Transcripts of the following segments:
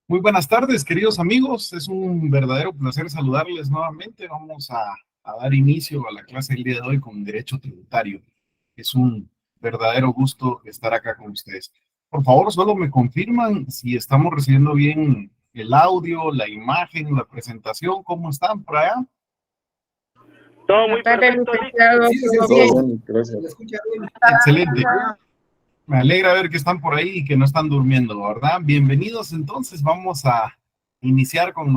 Muy buenas tardes, queridos amigos. Es un verdadero placer saludarles nuevamente. Vamos a dar inicio a la clase del día de hoy con Derecho Tributario. Es un verdadero gusto estar acá con ustedes. Por favor, solo me confirman si estamos recibiendo bien el audio, la imagen, la presentación. ¿Cómo están por allá? Todo Buenas muy tardes, perfecto, licenciado. Sí, ¿Todo licenciado. bien? Todo bien, gracias. ¿Me escucha bien? Excelente. Me alegra ver que están por ahí y que no están durmiendo, ¿verdad? Bienvenidos entonces, vamos a iniciar con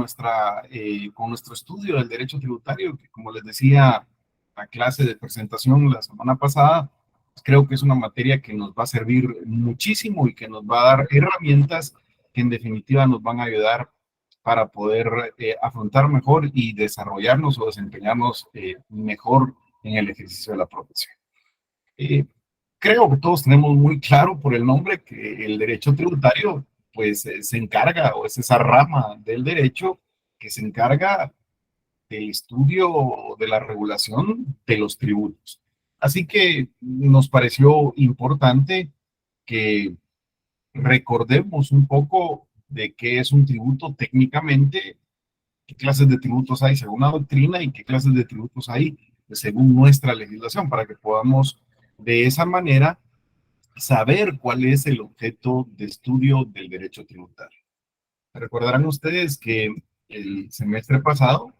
con nuestro estudio del derecho tributario, que como les decía, la clase de presentación la semana pasada, pues creo que es una materia que nos va a servir muchísimo y que nos va a dar herramientas que en definitiva nos van a ayudar para poder afrontar mejor y desarrollarnos o desempeñarnos mejor en el ejercicio de la profesión. Eh, Creo que todos tenemos muy claro por el nombre que el derecho tributario pues se encarga o es esa rama del derecho que se encarga del estudio o de la regulación de los tributos. Así que nos pareció importante que recordemos un poco de qué es un tributo técnicamente, qué clases de tributos hay según la doctrina y qué clases de tributos hay según nuestra legislación para que podamos de esa manera saber cuál es el objeto de estudio del derecho tributario. Recordarán ustedes que el semestre pasado,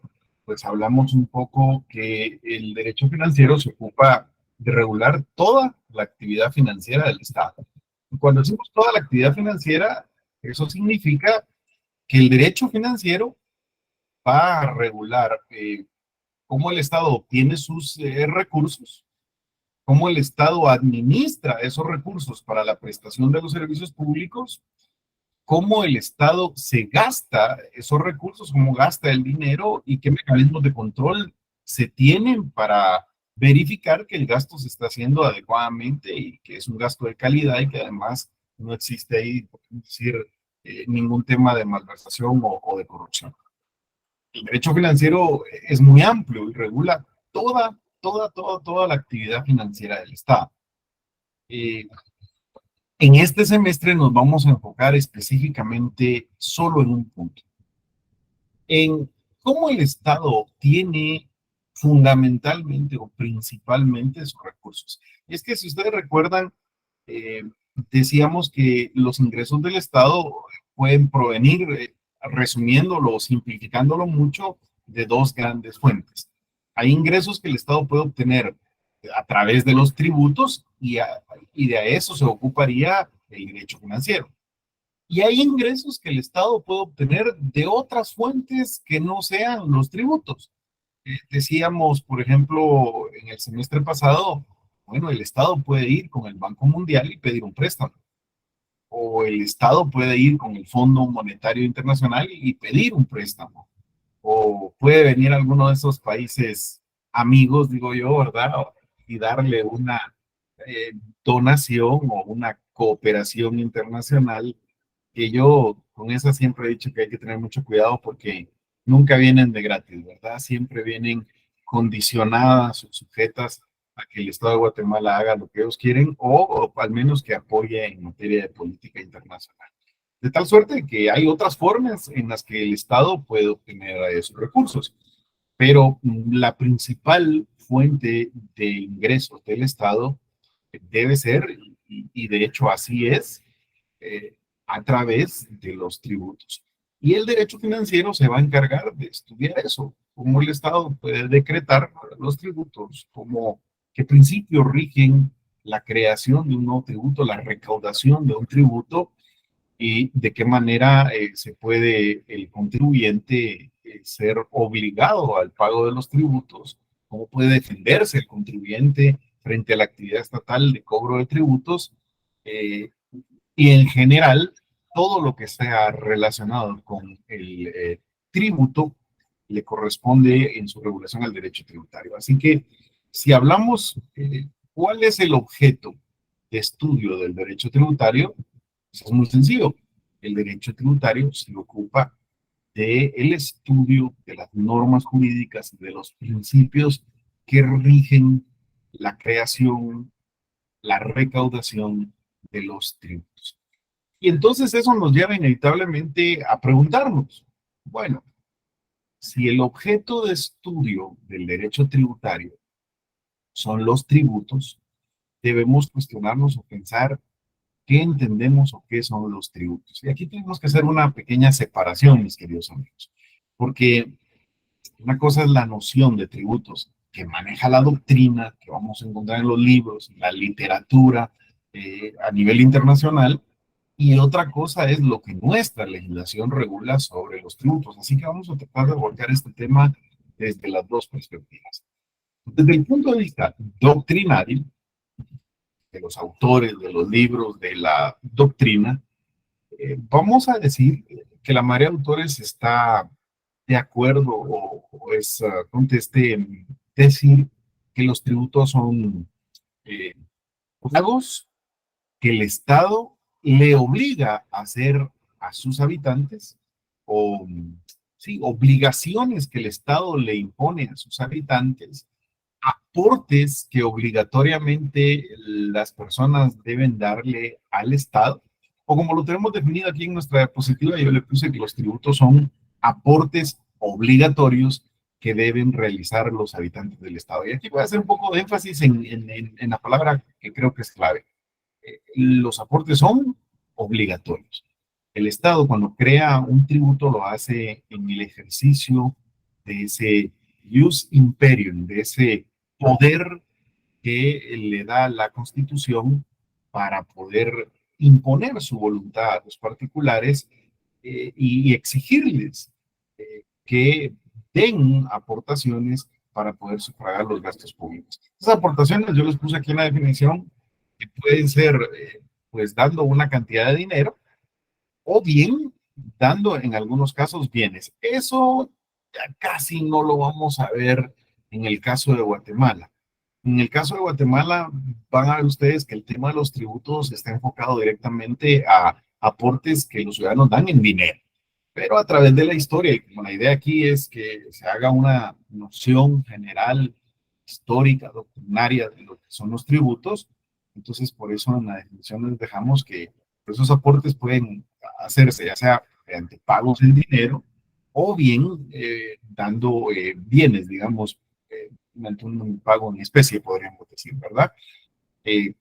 pues hablamos un poco que el derecho financiero se ocupa de regular toda la actividad financiera del Estado. Y cuando decimos toda la actividad financiera, eso significa que el derecho financiero va a regular cómo el Estado obtiene sus recursos, cómo el Estado administra esos recursos para la prestación de los servicios públicos, cómo el Estado se gasta esos recursos, cómo gasta el dinero y qué mecanismos de control se tienen para verificar que el gasto se está haciendo adecuadamente y que es un gasto de calidad y que además no existe ahí, por decir, ningún tema de malversación o de corrupción. El derecho financiero es muy amplio y regula toda la actividad financiera del Estado. Eh, en este semestre nos vamos a enfocar específicamente solo en un punto, en cómo el Estado obtiene fundamentalmente o principalmente sus recursos. Y es que si ustedes recuerdan, eh, decíamos que los ingresos del Estado pueden provenir, resumiéndolo o simplificándolo mucho, de dos grandes fuentes. Hay ingresos que el Estado puede obtener a través de los tributos y de eso se ocuparía el derecho financiero. Y hay ingresos que el Estado puede obtener de otras fuentes que no sean los tributos. Decíamos, por ejemplo, en el semestre pasado, bueno, el Estado puede ir con el Banco Mundial y pedir un préstamo, o el Estado puede ir con el Fondo Monetario Internacional y pedir un préstamo, o puede venir alguno de esos países amigos, digo yo, ¿verdad? Y darle una eh, donación o una cooperación internacional, que yo con esa siempre he dicho que hay que tener mucho cuidado porque nunca vienen de gratis, ¿verdad? Siempre vienen condicionadas o sujetas a que el Estado de Guatemala haga lo que ellos quieren o al menos que apoye en materia de política internacional. De tal suerte que hay otras formas en las que el Estado puede obtener esos recursos, pero la principal fuente de ingresos del Estado debe ser, y de hecho así es, eh, a través de los tributos. Y el derecho financiero se va a encargar de estudiar eso, cómo el Estado puede decretar los tributos, cómo, qué principios rigen la creación de un nuevo tributo, la recaudación de un tributo y de qué manera se puede el contribuyente ser obligado al pago de los tributos, cómo puede defenderse el contribuyente frente a la actividad estatal de cobro de tributos, eh, y en general todo lo que sea relacionado con el tributo le corresponde en su regulación al derecho tributario. Así que si hablamos, ¿cuál es el objeto de estudio del derecho tributario? Pues es muy sencillo. El derecho tributario se ocupa del estudio de las normas jurídicas, de los principios que rigen la creación, la recaudación de los tributos. Y entonces eso nos lleva inevitablemente a preguntarnos, bueno, si el objeto de estudio del derecho tributario son los tributos, debemos cuestionarnos o pensar qué entendemos o qué son los tributos. Y aquí tenemos que hacer una pequeña separación, mis queridos amigos, porque una cosa es la noción de tributos que maneja la doctrina, que vamos a encontrar en los libros, en la literatura a nivel internacional, y otra cosa es lo que nuestra legislación regula sobre los tributos. Así que vamos a tratar de abordar este tema desde las dos perspectivas. Desde el punto de vista doctrinario, de los autores, de los libros, de la doctrina, vamos a decir que la mayoría de autores está de acuerdo o es conteste decir que los tributos son eh, pagos que el Estado le obliga a hacer a sus habitantes o sí, obligaciones que el Estado le impone a sus habitantes, aportes que obligatoriamente las personas deben darle al Estado, o como lo tenemos definido aquí en nuestra diapositiva, yo le puse que los tributos son aportes obligatorios que deben realizar los habitantes del Estado. Y aquí voy a hacer un poco de énfasis en la palabra que creo que es clave. Los aportes son obligatorios. El Estado cuando crea un tributo lo hace en el ejercicio de ese ius imperium, de ese poder que le da la Constitución para poder imponer su voluntad a los particulares y exigirles que den aportaciones para poder sufragar los gastos públicos. Esas aportaciones yo les puse aquí en la definición que pueden ser pues dando una cantidad de dinero o bien dando en algunos casos bienes. Eso ya casi no lo vamos a ver en el caso de Guatemala. En el caso de Guatemala, van a ver ustedes que el tema de los tributos está enfocado directamente a aportes que los ciudadanos dan en dinero, pero a través de la historia. Y como la idea aquí es que se haga una noción general, histórica, doctrinaria de lo que son los tributos, entonces por eso en la definición les dejamos que esos aportes pueden hacerse ya sea mediante pagos en dinero o bien dando bienes, digamos, mediante un pago en especie, podríamos decir, ¿verdad?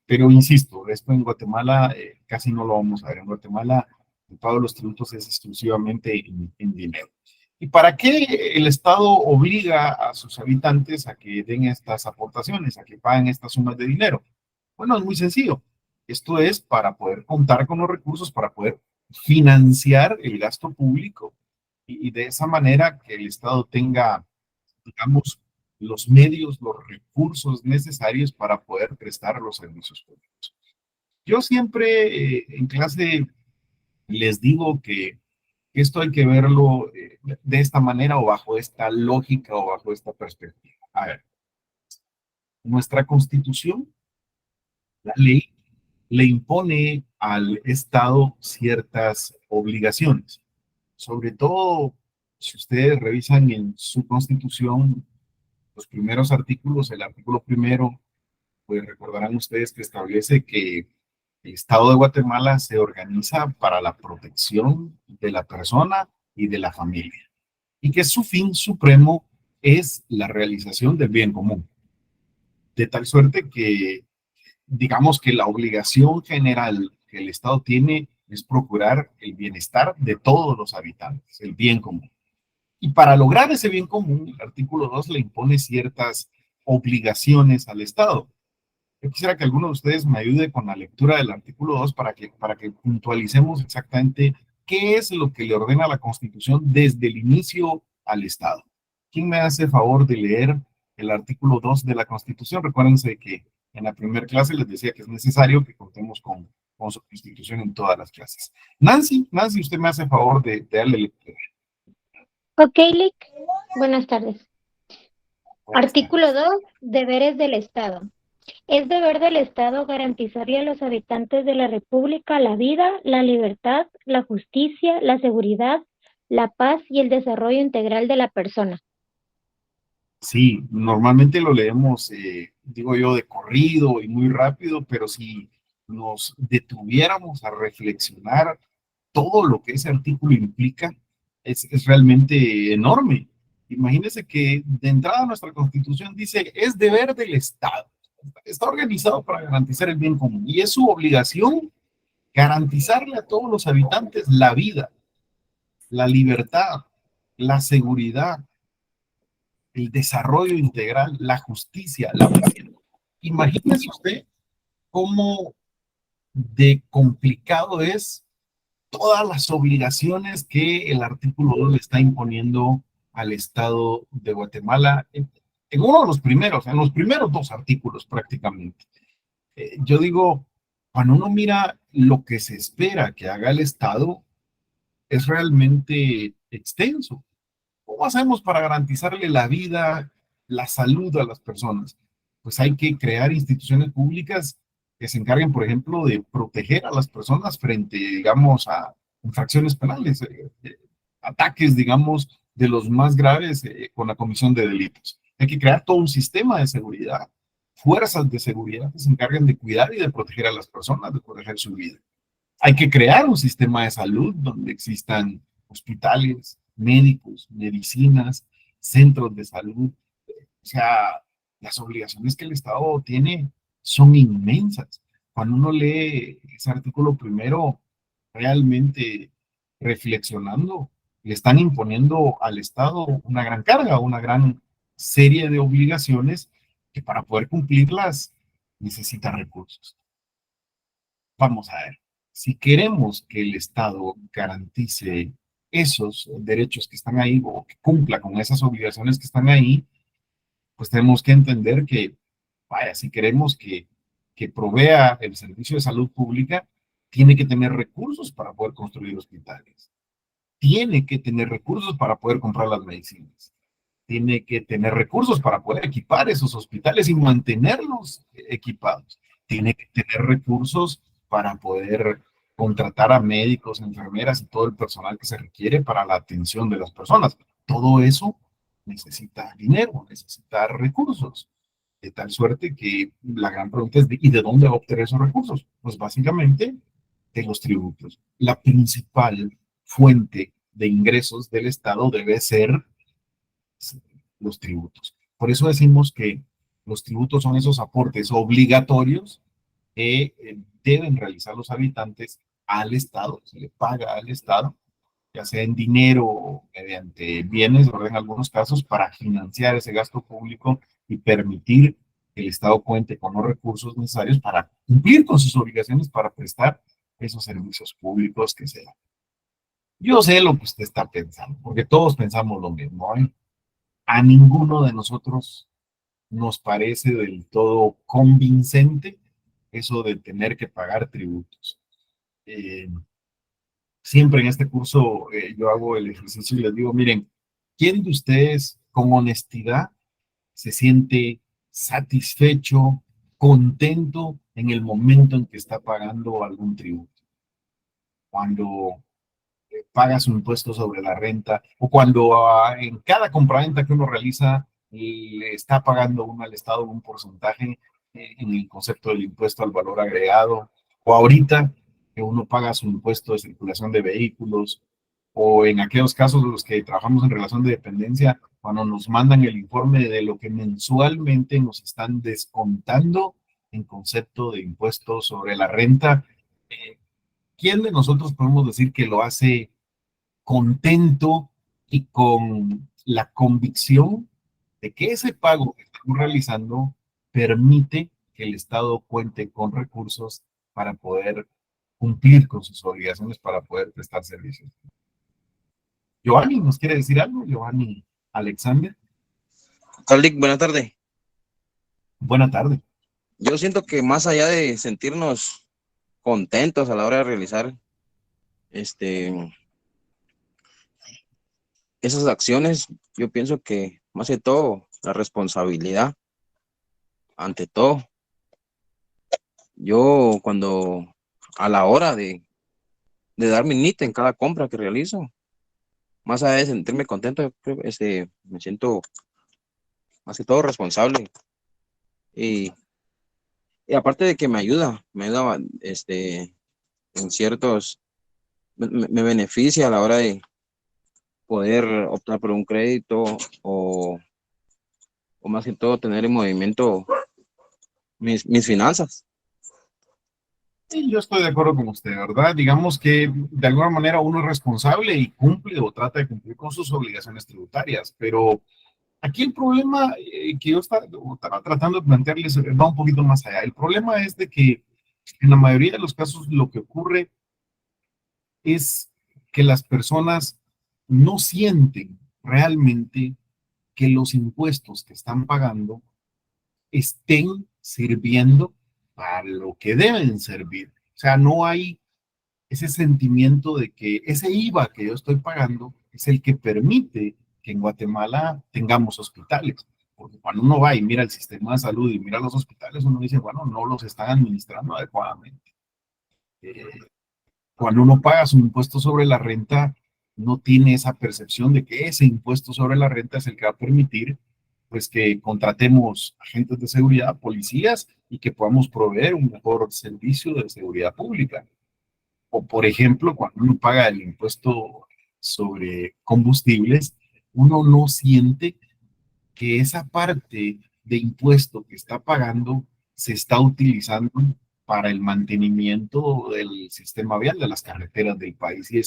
Pero insisto, esto en Guatemala casi no lo vamos a ver. En Guatemala el pago de los tributos es exclusivamente en dinero. ¿Y para qué el Estado obliga a sus habitantes a que den estas aportaciones, a que paguen estas sumas de dinero? Bueno, es muy sencillo. Esto es para poder contar con los recursos, para poder financiar el gasto público y de esa manera que el Estado tenga, digamos, los medios, los recursos necesarios para poder prestar los servicios públicos. Yo siempre en clase les digo que esto hay que verlo de esta manera o bajo esta lógica o bajo esta perspectiva. A ver, nuestra constitución, la ley, le impone al Estado ciertas obligaciones. Sobre todo, si ustedes revisan en su constitución los primeros artículos, el artículo primero, pues recordarán ustedes que establece que el Estado de Guatemala se organiza para la protección de la persona y de la familia, y que su fin supremo es la realización del bien común, de tal suerte que, digamos que la obligación general que el Estado tiene es procurar el bienestar de todos los habitantes, el bien común. Y para lograr ese bien común, el artículo 2 le impone ciertas obligaciones al Estado. Yo quisiera que alguno de ustedes me ayude con la lectura del artículo 2 para que puntualicemos exactamente qué es lo que le ordena la Constitución desde el inicio al Estado. ¿Quién me hace favor de leer el artículo 2 de la Constitución? Recuérdense que en la primera clase les decía que es necesario que contemos con su Constitución en todas las clases. Nancy, usted me hace favor de darle lectura. Ok, Lick. Buenas tardes. Buenas Artículo tardes. 2. Deberes del Estado. Es deber del Estado garantizarle a los habitantes de la República la vida, la libertad, la justicia, la seguridad, la paz y el desarrollo integral de la persona. Sí, normalmente lo leemos, digo yo, de corrido y muy rápido, pero si nos detuviéramos a reflexionar todo lo que ese artículo implica, es realmente enorme. Imagínense que de entrada nuestra Constitución dice, es deber del Estado. Está organizado para garantizar el bien común y es su obligación garantizarle a todos los habitantes la vida, la libertad, la seguridad, el desarrollo integral, la justicia, la paz. Imagínese usted cómo de complicado es todas las obligaciones que el artículo 2 le está imponiendo al Estado de Guatemala en uno de los primeros, en los primeros dos artículos prácticamente. Yo digo, cuando uno mira lo que se espera que haga el Estado, es realmente extenso. ¿Cómo hacemos para garantizarle la vida, la salud a las personas? Pues hay que crear instituciones públicas que se encarguen, por ejemplo, de proteger a las personas frente, digamos, a infracciones penales, ataques, digamos, de los más graves con la comisión de delitos. Hay que crear todo un sistema de seguridad, fuerzas de seguridad que se encarguen de cuidar y de proteger a las personas, de proteger su vida. Hay que crear un sistema de salud donde existan hospitales, médicos, medicinas, centros de salud. O sea, las obligaciones que el Estado tiene son inmensas. Cuando uno lee ese artículo primero, realmente reflexionando, le están imponiendo al Estado una gran carga, una gran serie de obligaciones que para poder cumplirlas necesita recursos. Vamos a ver, si queremos que el Estado garantice esos derechos que están ahí o que cumpla con esas obligaciones que están ahí, pues tenemos que entender que, vaya, si queremos que provea el servicio de salud pública, tiene que tener recursos para poder construir hospitales, tiene que tener recursos para poder comprar las medicinas, tiene que tener recursos para poder equipar esos hospitales y mantenerlos equipados, tiene que tener recursos para poder contratar a médicos, enfermeras y todo el personal que se requiere para la atención de las personas. Todo eso necesita dinero, necesita recursos, de tal suerte que la gran pregunta es, ¿y de dónde va a obtener esos recursos? Pues básicamente de los tributos. La principal fuente de ingresos del Estado debe ser los tributos. Por eso decimos que los tributos son esos aportes obligatorios que deben realizar los habitantes al Estado, se le paga al Estado, ya sea en dinero o mediante bienes, o en algunos casos, para financiar ese gasto público y permitir que el Estado cuente con los recursos necesarios para cumplir con sus obligaciones para prestar esos servicios públicos que sean. Yo sé lo que usted está pensando, porque todos pensamos lo mismo, ¿eh? A ninguno de nosotros nos parece del todo convincente eso de tener que pagar tributos. Siempre en este curso yo hago el ejercicio y les digo, miren, ¿quién de ustedes con honestidad se siente satisfecho, contento en el momento en que está pagando algún tributo? Cuando paga su impuesto sobre la renta o cuando en cada compraventa que uno realiza le está pagando uno al Estado un porcentaje en el concepto del impuesto al valor agregado, o ahorita que uno paga su impuesto de circulación de vehículos, o en aquellos casos los que trabajamos en relación de dependencia, cuando nos mandan el informe de lo que mensualmente nos están descontando en concepto de impuestos sobre la renta. ¿Quién de nosotros podemos decir que lo hace contento y con la convicción de que ese pago que estamos realizando permite que el Estado cuente con recursos para poder cumplir con sus obligaciones, para poder prestar servicios? Giovanni, ¿nos quiere decir algo? Giovanni Alexander. Carlic, buena tarde. Buena tarde. Yo siento que más allá de sentirnos contentos a la hora de realizar esas acciones, yo pienso que más que todo la responsabilidad ante todo. Yo cuando a la hora de dar mi NIT en cada compra que realizo, más allá de sentirme contento, yo creo, me siento más que todo responsable y Y aparte de que me ayuda, en ciertos, me beneficia a la hora de poder optar por un crédito o más que todo tener en movimiento mis finanzas. Sí, yo estoy de acuerdo con usted, ¿verdad? Digamos que de alguna manera uno es responsable y cumple o trata de cumplir con sus obligaciones tributarias, pero aquí el problema que yo estaba tratando de plantearles va un poquito más allá. El problema es de que en la mayoría de los casos lo que ocurre es que las personas no sienten realmente que los impuestos que están pagando estén sirviendo para lo que deben servir. O sea, no hay ese sentimiento de que ese IVA que yo estoy pagando es el que permite que en Guatemala tengamos hospitales. Porque cuando uno va y mira el sistema de salud y mira los hospitales, uno dice, bueno, no los están administrando adecuadamente. Eh, Cuando uno paga su impuesto sobre la renta, no tiene esa percepción de que ese impuesto sobre la renta es el que va a permitir pues que contratemos agentes de seguridad, policías y que podamos proveer un mejor servicio de seguridad pública. O por ejemplo, cuando uno paga el impuesto sobre combustibles, uno no siente que esa parte de impuesto que está pagando se está utilizando para el mantenimiento del sistema vial de las carreteras del país. Y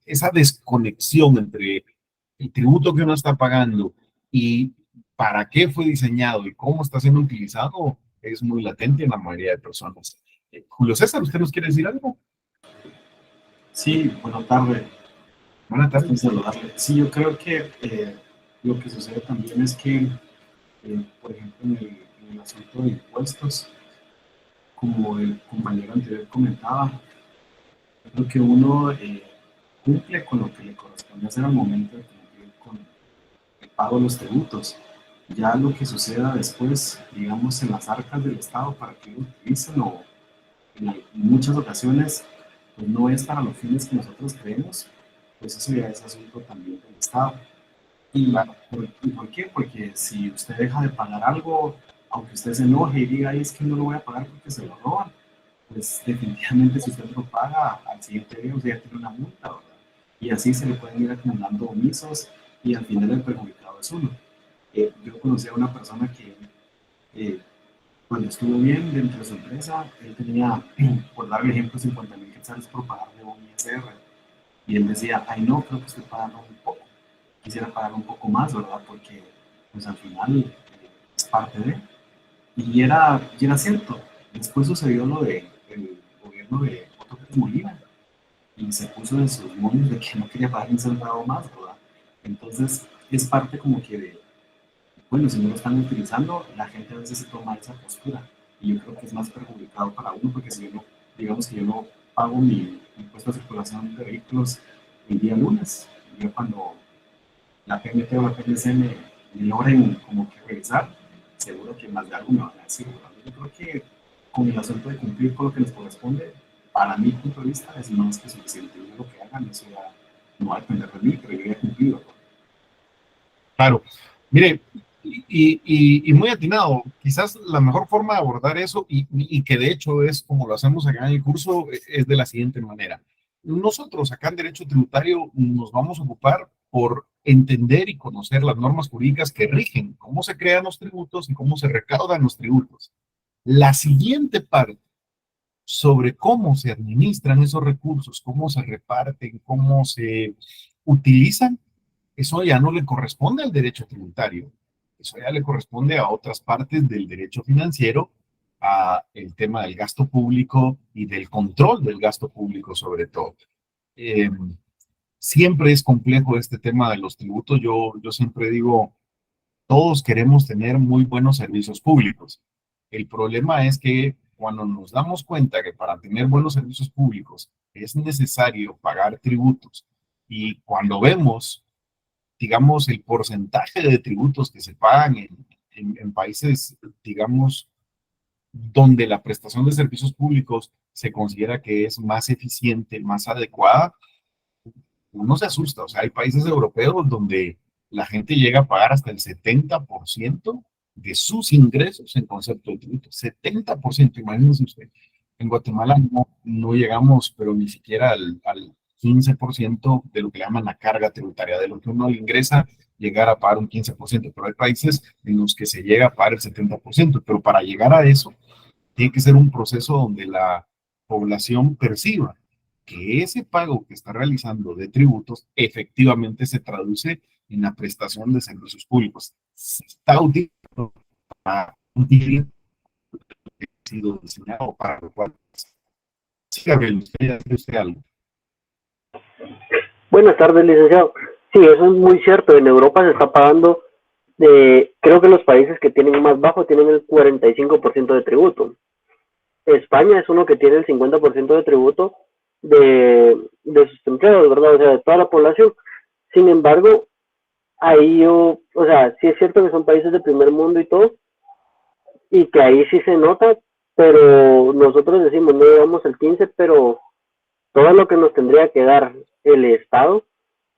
esa desconexión entre el tributo que uno está pagando y para qué fue diseñado y cómo está siendo utilizado es muy latente en la mayoría de personas. Julio César, ¿usted nos quiere decir algo? Sí, buenas tardes. Buenas Estoy tardes. saludable. Sí, yo creo que lo que sucede también es que, por ejemplo, en el asunto de impuestos, como el compañero anterior comentaba, yo creo que uno cumple con lo que le corresponde hacer al momento de cumplir con el pago de los tributos. Ya lo que suceda después, digamos, en las arcas del Estado para que lo utilicen o en muchas ocasiones pues no es para los fines que nosotros creemos, pues eso ya es asunto también del Estado. ¿Y por qué? Porque si usted deja de pagar algo, aunque usted se enoje y diga, "Ay, es que no lo voy a pagar porque se lo roban", pues definitivamente si usted lo paga, al siguiente día usted ya tiene una multa, ¿verdad? Y así se le pueden ir acumulando omisos y al final el perjudicado es uno. Yo conocí a una persona que eh, cuando estuvo bien dentro de su empresa, él tenía, por darle ejemplo, 50,000 quetzales por pagarle un ISR. Y él decía, ay no, creo que estoy pagando muy poco. Quisiera pagar un poco más, ¿verdad? Porque pues al final es parte de... Y era cierto. Después sucedió lo del gobierno de Otto Pérez Molina y se puso en sus moños de que no quería pagar un centavo más, ¿verdad? Entonces es parte como que de, bueno, si no lo están utilizando, la gente a veces se toma esa postura. Y yo creo que es más perjudicado para uno, porque si yo no, digamos que yo no pago mi impuesto de circulación de vehículos el día lunes, yo cuando la PMT o la PNC me logren como que revisar, seguro que más de algo me van a decir. ¿Verdad? Yo creo que con el asunto de cumplir con lo que les corresponde, para mi punto de vista, es más que suficiente. Yo lo que hagan, eso ya no va a depender de mí, pero yo ya he cumplido. ¿No? Claro. Mire, y muy atinado, quizás la mejor forma de abordar eso, y que de hecho es como lo hacemos acá en el curso, es de la siguiente manera. Nosotros acá en Derecho Tributario nos vamos a ocupar por entender y conocer las normas jurídicas que rigen cómo se crean los tributos y cómo se recaudan los tributos. La siguiente parte sobre cómo se administran esos recursos, cómo se reparten, cómo se utilizan, eso ya no le corresponde al derecho tributario, eso ya le corresponde a otras partes del derecho financiero, a el tema del gasto público y del control del gasto público sobre todo. Eh, Siempre es complejo este tema de los tributos. Yo siempre digo, todos queremos tener muy buenos servicios públicos. El problema es que cuando nos damos cuenta que para tener buenos servicios públicos es necesario pagar tributos y cuando vemos, digamos, el porcentaje de tributos que se pagan en países, digamos, donde la prestación de servicios públicos se considera que es más eficiente, más adecuada, uno se asusta. O sea, hay países europeos donde la gente llega a pagar hasta el 70% de sus ingresos en concepto de tributo. 70%, imagínense usted. En Guatemala no llegamos, pero ni siquiera al 15% de lo que le llaman la carga tributaria, de lo que uno le ingresa, llegar a pagar un 15%, pero hay países en los que se llega a pagar el 70%, pero para llegar a eso, tiene que ser un proceso donde la población perciba que ese pago que está realizando de tributos efectivamente se traduce en la prestación de servicios públicos. Se está utilizando para un fin que ha sido diseñado para lo cual. Sí, Gabriel, usted algo. Buenas tardes, licenciado. Sí, eso es muy cierto. En Europa se está pagando, creo que los países que tienen más bajo tienen el 45% de tributo. España es uno que tiene el 50% de tributo de sus empleados, ¿verdad? O sea, de toda la población. Sin embargo, ahí o sea, sí es cierto que son países de primer mundo y todo, y que ahí sí se nota, pero nosotros decimos, no llegamos al 15, pero todo lo que nos tendría que dar el Estado,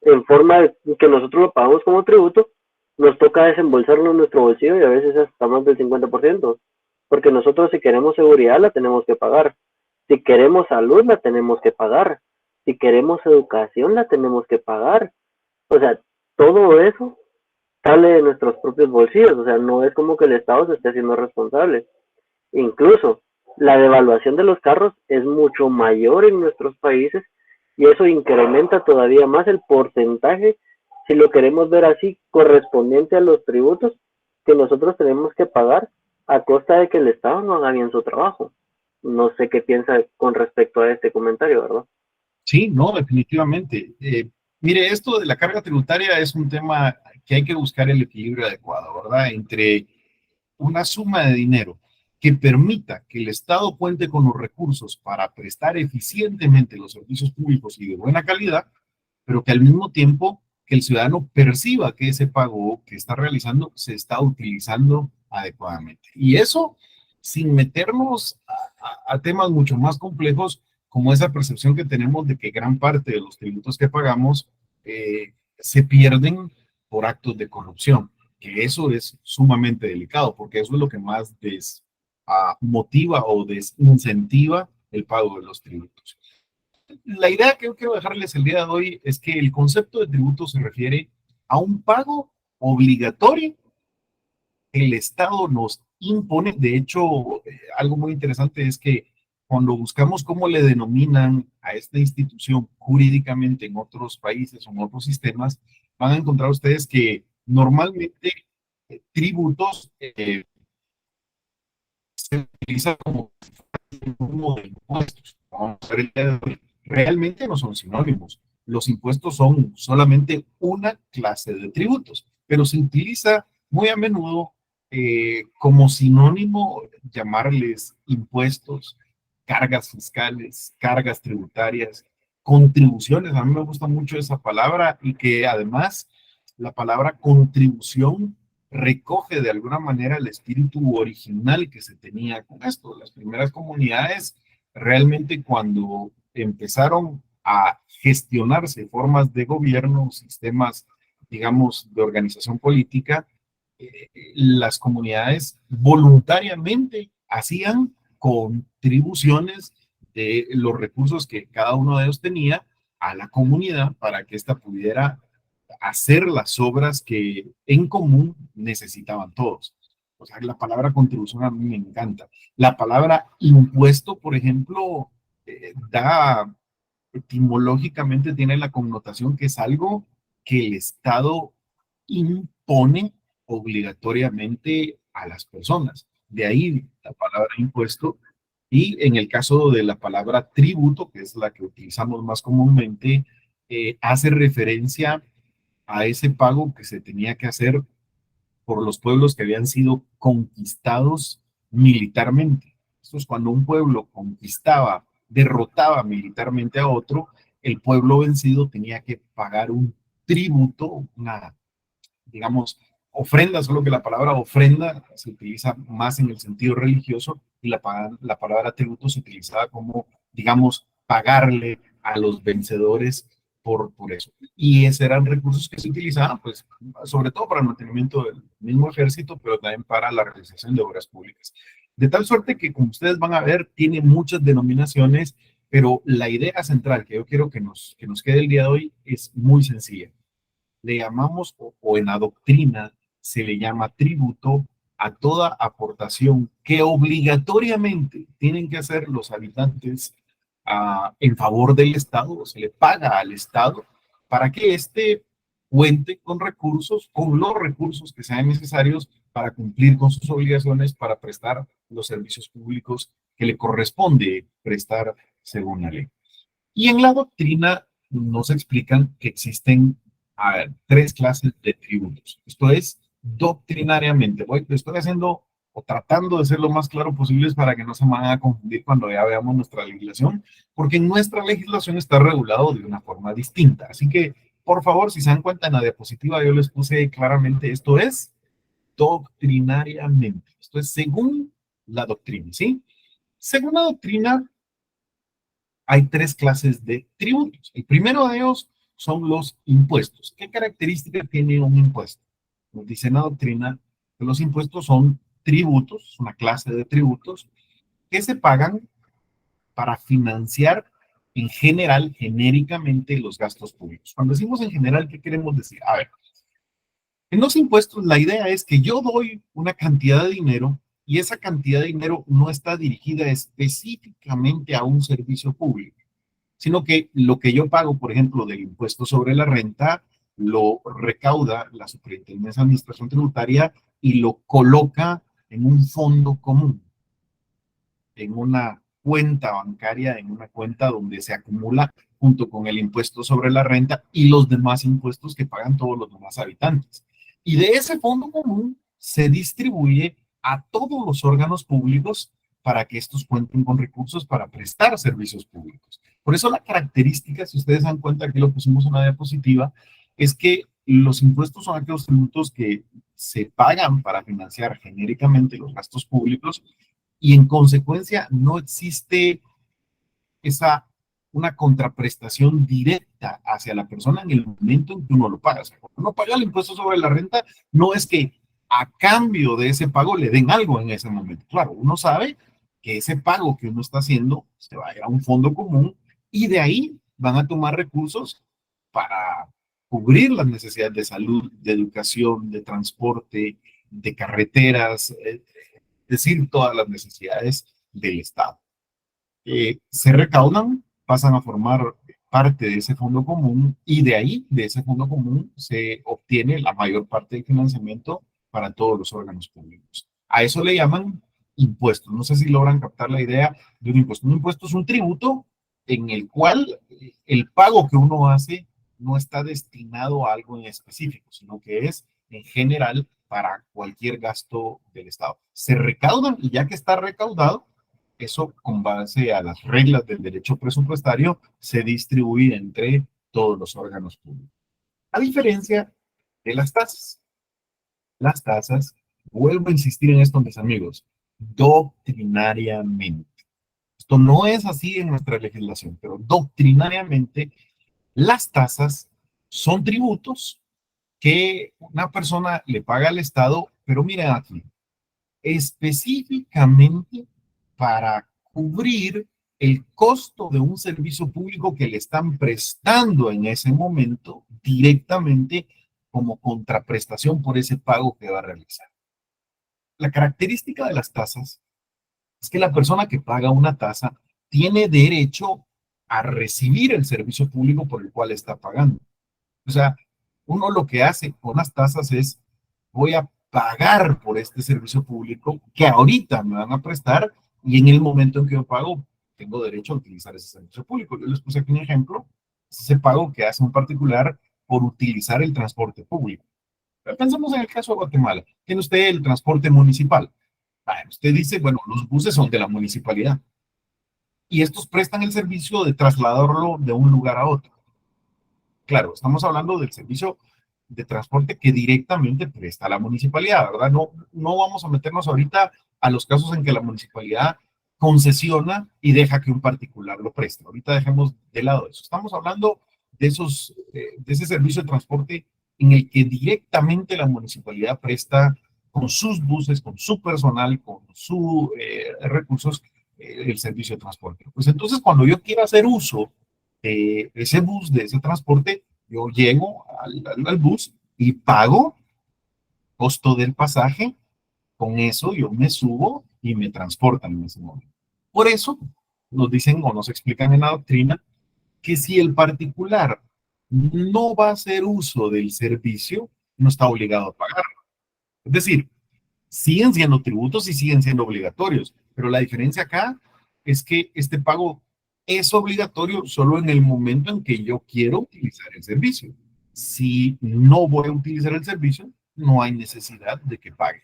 en forma de que nosotros lo pagamos como tributo, nos toca desembolsarlo en nuestro bolsillo y a veces hasta más del 50%, porque nosotros si queremos seguridad la tenemos que pagar, si queremos salud la tenemos que pagar, si queremos educación la tenemos que pagar, o sea, todo eso sale de nuestros propios bolsillos, o sea, no es como que el Estado se esté haciendo responsable. Incluso la devaluación de los carros es mucho mayor en nuestros países y eso incrementa todavía más el porcentaje, si lo queremos ver así, correspondiente a los tributos que nosotros tenemos que pagar a costa de que el Estado no haga bien su trabajo. No sé qué piensa con respecto a este comentario, ¿verdad? Sí, no, definitivamente. Mire, esto de la carga tributaria es un tema que hay que buscar el equilibrio adecuado, ¿verdad? Entre una suma de dinero que permita que el Estado cuente con los recursos para prestar eficientemente los servicios públicos y de buena calidad, pero que al mismo tiempo que el ciudadano perciba que ese pago que está realizando se está utilizando adecuadamente. Y eso sin meternos a temas mucho más complejos como esa percepción que tenemos de que gran parte de los tributos que pagamos se pierden por actos de corrupción, que eso es sumamente delicado, porque eso es lo que más motiva o desincentiva el pago de los tributos. La idea que yo quiero dejarles el día de hoy es que el concepto de tributo se refiere a un pago obligatorio que el Estado nos impone. De hecho, algo muy interesante es que cuando buscamos cómo le denominan a esta institución jurídicamente en otros países o en otros sistemas, van a encontrar ustedes que normalmente tributos se utiliza como sinónimo de impuestos. Vamos a ver el día de hoy. Realmente no son sinónimos. Los impuestos son solamente una clase de tributos, pero se utiliza muy a menudo como sinónimo llamarles impuestos, cargas fiscales, cargas tributarias, contribuciones. A mí me gusta mucho esa palabra y que además la palabra contribución recoge de alguna manera el espíritu original que se tenía con esto. Las primeras comunidades realmente cuando empezaron a gestionarse formas de gobierno, sistemas, digamos, de organización política, las comunidades voluntariamente hacían contribuciones de los recursos que cada uno de ellos tenía a la comunidad para que ésta pudiera hacer las obras que en común necesitaban todos. O sea, la palabra contribución a mí me encanta. La palabra impuesto, por ejemplo, etimológicamente tiene la connotación que es algo que el Estado impone obligatoriamente a las personas. De ahí la palabra impuesto. Y en el caso de la palabra tributo, que es la que utilizamos más comúnmente, hace referencia a ese pago que se tenía que hacer por los pueblos que habían sido conquistados militarmente. Esto es cuando un pueblo conquistaba, derrotaba militarmente a otro, el pueblo vencido tenía que pagar un tributo, una, digamos, ofrenda, solo que la palabra ofrenda se utiliza más en el sentido religioso y la palabra tributo se utilizaba como, digamos, pagarle a los vencedores por eso. Y esos eran recursos que se utilizaban, pues, sobre todo para el mantenimiento del mismo ejército, pero también para la realización de obras públicas. De tal suerte que, como ustedes van a ver, tiene muchas denominaciones, pero la idea central que yo quiero que nos quede el día de hoy es muy sencilla. Le llamamos, o en la doctrina se le llama tributo a toda aportación que obligatoriamente tienen que hacer los habitantes en favor del Estado, o se le paga al Estado para que éste cuente con recursos, con los recursos que sean necesarios para cumplir con sus obligaciones, para prestar los servicios públicos que le corresponde prestar según la ley. Y en la doctrina nos explican que existen tres clases de tributos. Esto es doctrinariamente. Estoy haciendo o tratando de ser lo más claro posible para que no se me van a confundir cuando ya veamos nuestra legislación, porque en nuestra legislación está regulado de una forma distinta. Así que, por favor, si se dan cuenta en la diapositiva, yo les puse claramente, esto es doctrinariamente. Esto es según la doctrina, ¿sí? Según la doctrina, hay tres clases de tributos. El primero de ellos son los impuestos. ¿Qué característica tiene un impuesto? Nos dice la doctrina que los impuestos son tributos, una clase de tributos que se pagan para financiar en general, genéricamente, los gastos públicos. Cuando decimos en general, ¿qué queremos decir? A ver, en los impuestos la idea es que yo doy una cantidad de dinero y esa cantidad de dinero no está dirigida específicamente a un servicio público, sino que lo que yo pago, por ejemplo, del impuesto sobre la renta, lo recauda la Superintendencia de Administración Tributaria y lo coloca en un fondo común, en una cuenta bancaria, en una cuenta donde se acumula junto con el impuesto sobre la renta y los demás impuestos que pagan todos los demás habitantes. Y de ese fondo común se distribuye a todos los órganos públicos para que estos cuenten con recursos para prestar servicios públicos. Por eso la característica, si ustedes dan cuenta, que lo pusimos en una diapositiva, es que los impuestos son aquellos tributos que se pagan para financiar genéricamente los gastos públicos y en consecuencia no existe una contraprestación directa hacia la persona en el momento en que uno lo paga. O sea, cuando uno paga el impuesto sobre la renta, no es que a cambio de ese pago le den algo en ese momento. Claro, uno sabe que ese pago que uno está haciendo se va a ir a un fondo común y de ahí van a tomar recursos para cubrir las necesidades de salud, de educación, de transporte, de carreteras, es decir, todas las necesidades del Estado. Se recaudan, pasan a formar parte de ese fondo común y de ahí, de ese fondo común, se obtiene la mayor parte del financiamiento para todos los órganos públicos. A eso le llaman impuestos. No sé si logran captar la idea de un impuesto. Un impuesto es un tributo en el cual el pago que uno hace no está destinado a algo en específico, sino que es en general para cualquier gasto del Estado. Se recaudan y ya que está recaudado, eso con base a las reglas del derecho presupuestario se distribuye entre todos los órganos públicos. A diferencia de las tasas. Las tasas, vuelvo a insistir en esto, mis amigos, doctrinariamente. Esto no es así en nuestra legislación, pero doctrinariamente las tasas son tributos que una persona le paga al Estado, pero miren aquí, específicamente para cubrir el costo de un servicio público que le están prestando en ese momento directamente como contraprestación por ese pago que va a realizar. La característica de las tasas es que la persona que paga una tasa tiene derecho a recibir el servicio público por el cual está pagando. O sea, uno lo que hace con las tasas es, voy a pagar por este servicio público que ahorita me van a prestar y en el momento en que yo pago, tengo derecho a utilizar ese servicio público. Yo les puse aquí un ejemplo, ese pago que hace un particular por utilizar el transporte público. Pero pensemos en el caso de Guatemala. Tiene usted el transporte municipal. Usted dice, bueno, los buses son de la municipalidad y estos prestan el servicio de trasladarlo de un lugar a otro. Claro, estamos hablando del servicio de transporte que directamente presta la municipalidad, ¿verdad? No vamos a meternos ahorita a los casos en que la municipalidad concesiona y deja que un particular lo preste. Ahorita dejemos de lado eso. Estamos hablando de ese servicio de transporte en el que directamente la municipalidad presta con sus buses, con su personal, con sus recursos, el servicio de transporte. Pues entonces, cuando yo quiero hacer uso de ese bus, de ese transporte, yo llego al bus y pago costo del pasaje. Con eso yo me subo y me transportan en ese momento. Por eso nos dicen o nos explican en la doctrina que si el particular no va a hacer uso del servicio, no está obligado a pagar. Es decir, siguen siendo tributos y siguen siendo obligatorios, pero la diferencia acá es que este pago es obligatorio solo en el momento en que yo quiero utilizar el servicio. Si no voy a utilizar el servicio, no hay necesidad de que pague.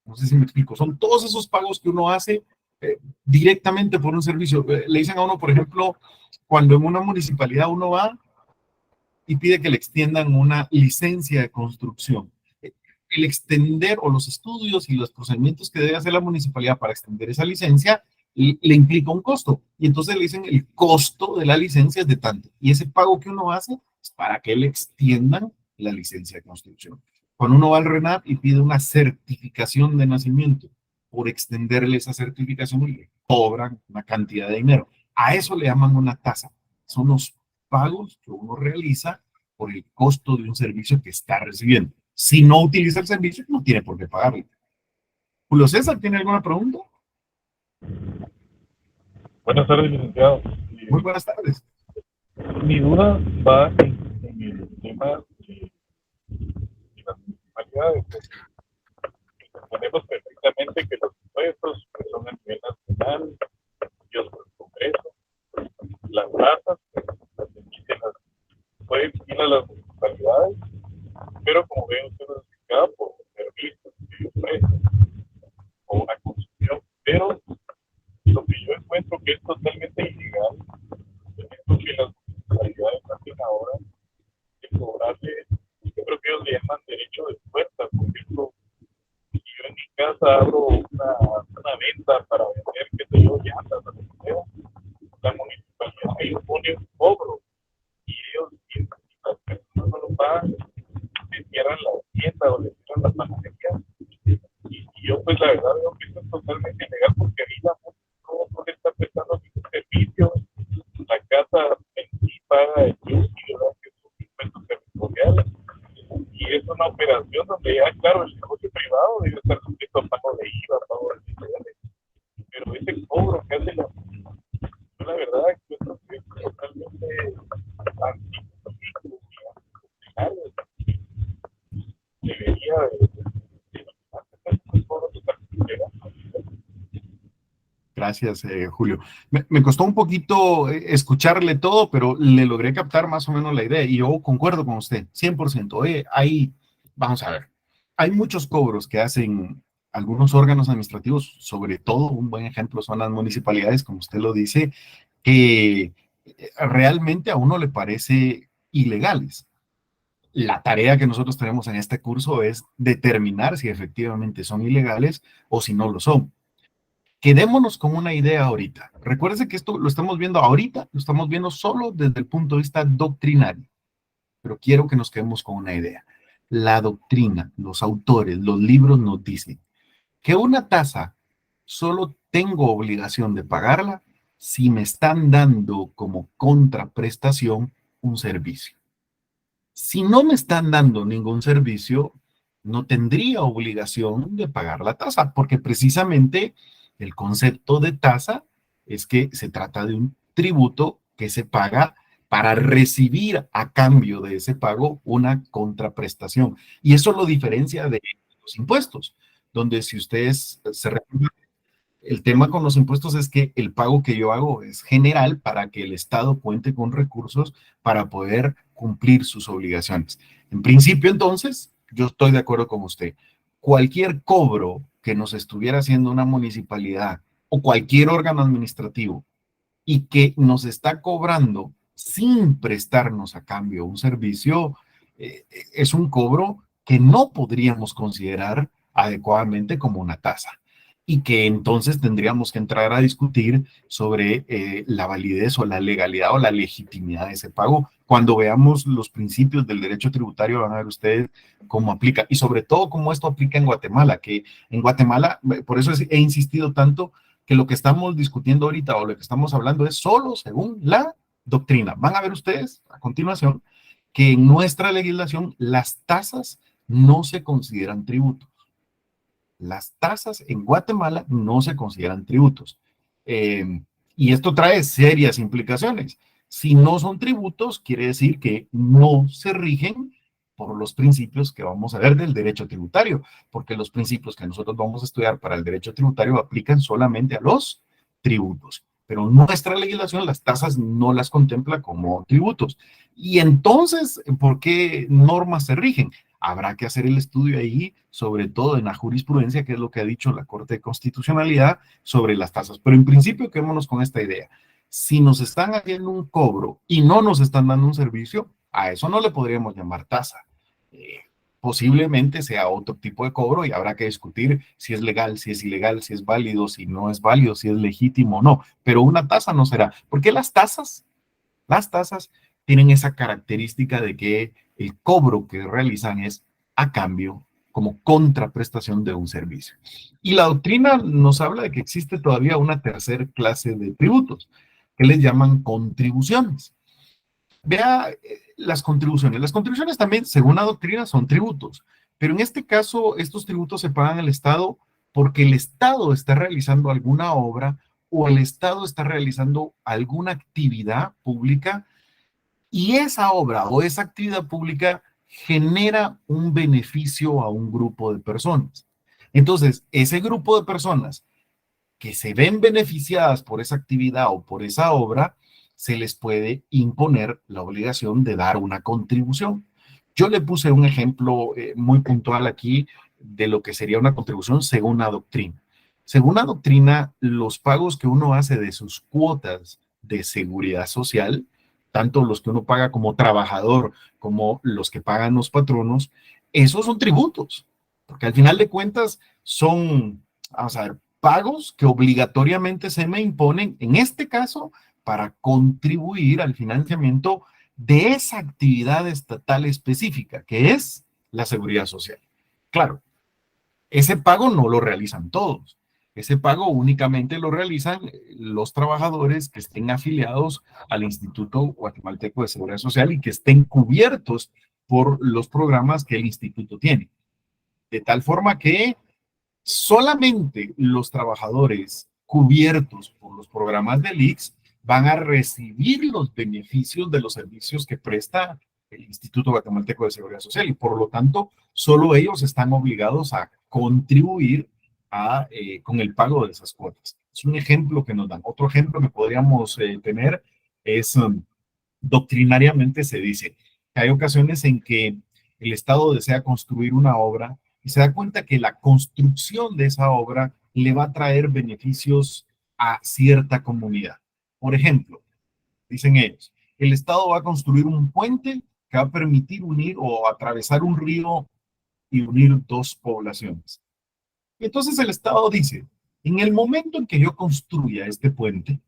No sé si me explico. Son todos esos pagos que uno hace directamente por un servicio. Le dicen a uno, por ejemplo, cuando en una municipalidad uno va y pide que le extiendan una licencia de construcción. El extender o los estudios y los procedimientos que debe hacer la municipalidad para extender esa licencia le implica un costo. Y entonces le dicen el costo de la licencia es de tanto. Y ese pago que uno hace es para que le extiendan la licencia de construcción. Cuando uno va al RENAP y pide una certificación de nacimiento, por extenderle esa certificación le cobran una cantidad de dinero. A eso le llaman una tasa. Son los pagos que uno realiza por el costo de un servicio que está recibiendo. Si no utiliza el servicio, no tiene por qué pagarle. Julio César, ¿tiene alguna pregunta? Buenas tardes, licenciado. Muy buenas tardes. Mi duda va en el tema de las municipalidades. Entendemos perfectamente que los impuestos pues, son a nivel nacional, ellos por el Congreso, las tasas, las emiten pueden ir a las municipalidades, pero como ven ustedes explicado por servicios que ellos prestan o una concesión, pero lo que yo encuentro que es totalmente ilegal es que las municipalidades hacen ahora de cobrarle, yo creo que ellos le llaman derecho de puerta. Por ejemplo, si yo en mi casa abro una venta para vender, qué sé yo, llantas, la municipalidad me impone un cobro y ellos, si las personas no lo pagan, le cierran la tienda o le cierran la panadería. Y yo pues la verdad veo que esto es totalmente ilegal porque ahí la no le está prestando ningún servicio. La casa en sí paga el IUCI, ¿verdad? Que es un impuesto territorial. Y es una operación donde ya, claro, el negocio privado debe estar sujeto a pago de IVA, pago de IPVA. Pero ese cobro que hace la verdad encuentro que es totalmente antipolítico, debería de Gracias, Julio. Me costó un poquito escucharle todo, pero le logré captar más o menos la idea y yo concuerdo con usted, 100%. Oye, vamos a ver, hay muchos cobros que hacen algunos órganos administrativos, sobre todo un buen ejemplo son las municipalidades, como usted lo dice, que realmente a uno le parece ilegales. La tarea que nosotros tenemos en este curso es determinar si efectivamente son ilegales o si no lo son. Quedémonos con una idea ahorita. Recuérdense que esto lo estamos viendo ahorita, lo estamos viendo solo desde el punto de vista doctrinario, pero quiero que nos quedemos con una idea. La doctrina, los autores, los libros nos dicen que una tasa solo tengo obligación de pagarla si me están dando como contraprestación un servicio. Si no me están dando ningún servicio, no tendría obligación de pagar la tasa, porque precisamente el concepto de tasa es que se trata de un tributo que se paga para recibir a cambio de ese pago una contraprestación. Y eso lo diferencia de los impuestos, donde si ustedes se recuerdan, el tema con los impuestos es que el pago que yo hago es general para que el Estado cuente con recursos para poder cumplir sus obligaciones. En principio, entonces, yo estoy de acuerdo con usted. Cualquier cobro que nos estuviera haciendo una municipalidad o cualquier órgano administrativo y que nos está cobrando sin prestarnos a cambio un servicio, es un cobro que no podríamos considerar adecuadamente como una tasa. y que entonces tendríamos que entrar a discutir sobre la validez o la legalidad o la legitimidad de ese pago. Cuando veamos los principios del derecho tributario, van a ver ustedes cómo aplica y sobre todo cómo esto aplica en Guatemala, que en Guatemala, por eso he insistido tanto que lo que estamos discutiendo ahorita o lo que estamos hablando es solo según la doctrina. Van a ver ustedes a continuación que en nuestra legislación las tasas no se consideran tributos. Las tasas en Guatemala no se consideran tributos. Y esto trae serias implicaciones. Si no son tributos, quiere decir que no se rigen por los principios que vamos a ver del derecho tributario, porque los principios que nosotros vamos a estudiar para el derecho tributario aplican solamente a los tributos. Pero nuestra legislación las tasas no las contempla como tributos. Y entonces, ¿por qué normas se rigen? Habrá que hacer el estudio ahí, sobre todo en la jurisprudencia, que es lo que ha dicho la Corte de Constitucionalidad sobre las tasas. Pero en principio, quedémonos con esta idea. Si nos están haciendo un cobro y no nos están dando un servicio, a eso no le podríamos llamar tasa. Posiblemente sea otro tipo de cobro y habrá que discutir si es legal, si es ilegal, si es válido, si no es válido, si es legítimo o no. Pero una tasa no será. Porque las tasas tienen esa característica de que el cobro que realizan es a cambio, como contraprestación de un servicio. Y la doctrina nos habla de que existe todavía una tercera clase de tributos, que les llaman contribuciones. Vea las contribuciones. Las contribuciones también, según la doctrina, son tributos. Pero en este caso, estos tributos se pagan al Estado porque el Estado está realizando alguna obra o el Estado está realizando alguna actividad pública y esa obra o esa actividad pública genera un beneficio a un grupo de personas. Entonces, ese grupo de personas que se ven beneficiadas por esa actividad o por esa obra, se les puede imponer la obligación de dar una contribución. Yo le puse un ejemplo muy puntual aquí de lo que sería una contribución según la doctrina. Según la doctrina, los pagos que uno hace de sus cuotas de seguridad social, tanto los que uno paga como trabajador como los que pagan los patronos, esos son tributos, porque al final de cuentas son, vamos a ver, pagos que obligatoriamente se me imponen, en este caso, para contribuir al financiamiento de esa actividad estatal específica, que es la seguridad social. Claro, ese pago no lo realizan todos. Ese pago únicamente lo realizan los trabajadores que estén afiliados al Instituto Guatemalteco de Seguridad Social y que estén cubiertos por los programas que el instituto tiene. De tal forma que solamente los trabajadores cubiertos por los programas del ICS van a recibir los beneficios de los servicios que presta el Instituto Guatemalteco de Seguridad Social y por lo tanto solo ellos están obligados a contribuir con el pago de esas cuotas. Es un ejemplo que nos dan. Otro ejemplo que podríamos tener es doctrinariamente se dice que hay ocasiones en que el Estado desea construir una obra y se da cuenta que la construcción de esa obra le va a traer beneficios a cierta comunidad. Por ejemplo, dicen ellos, el Estado va a construir un puente que va a permitir unir o atravesar un río y unir dos poblaciones. Y entonces el Estado dice, en el momento en que yo construya este puente,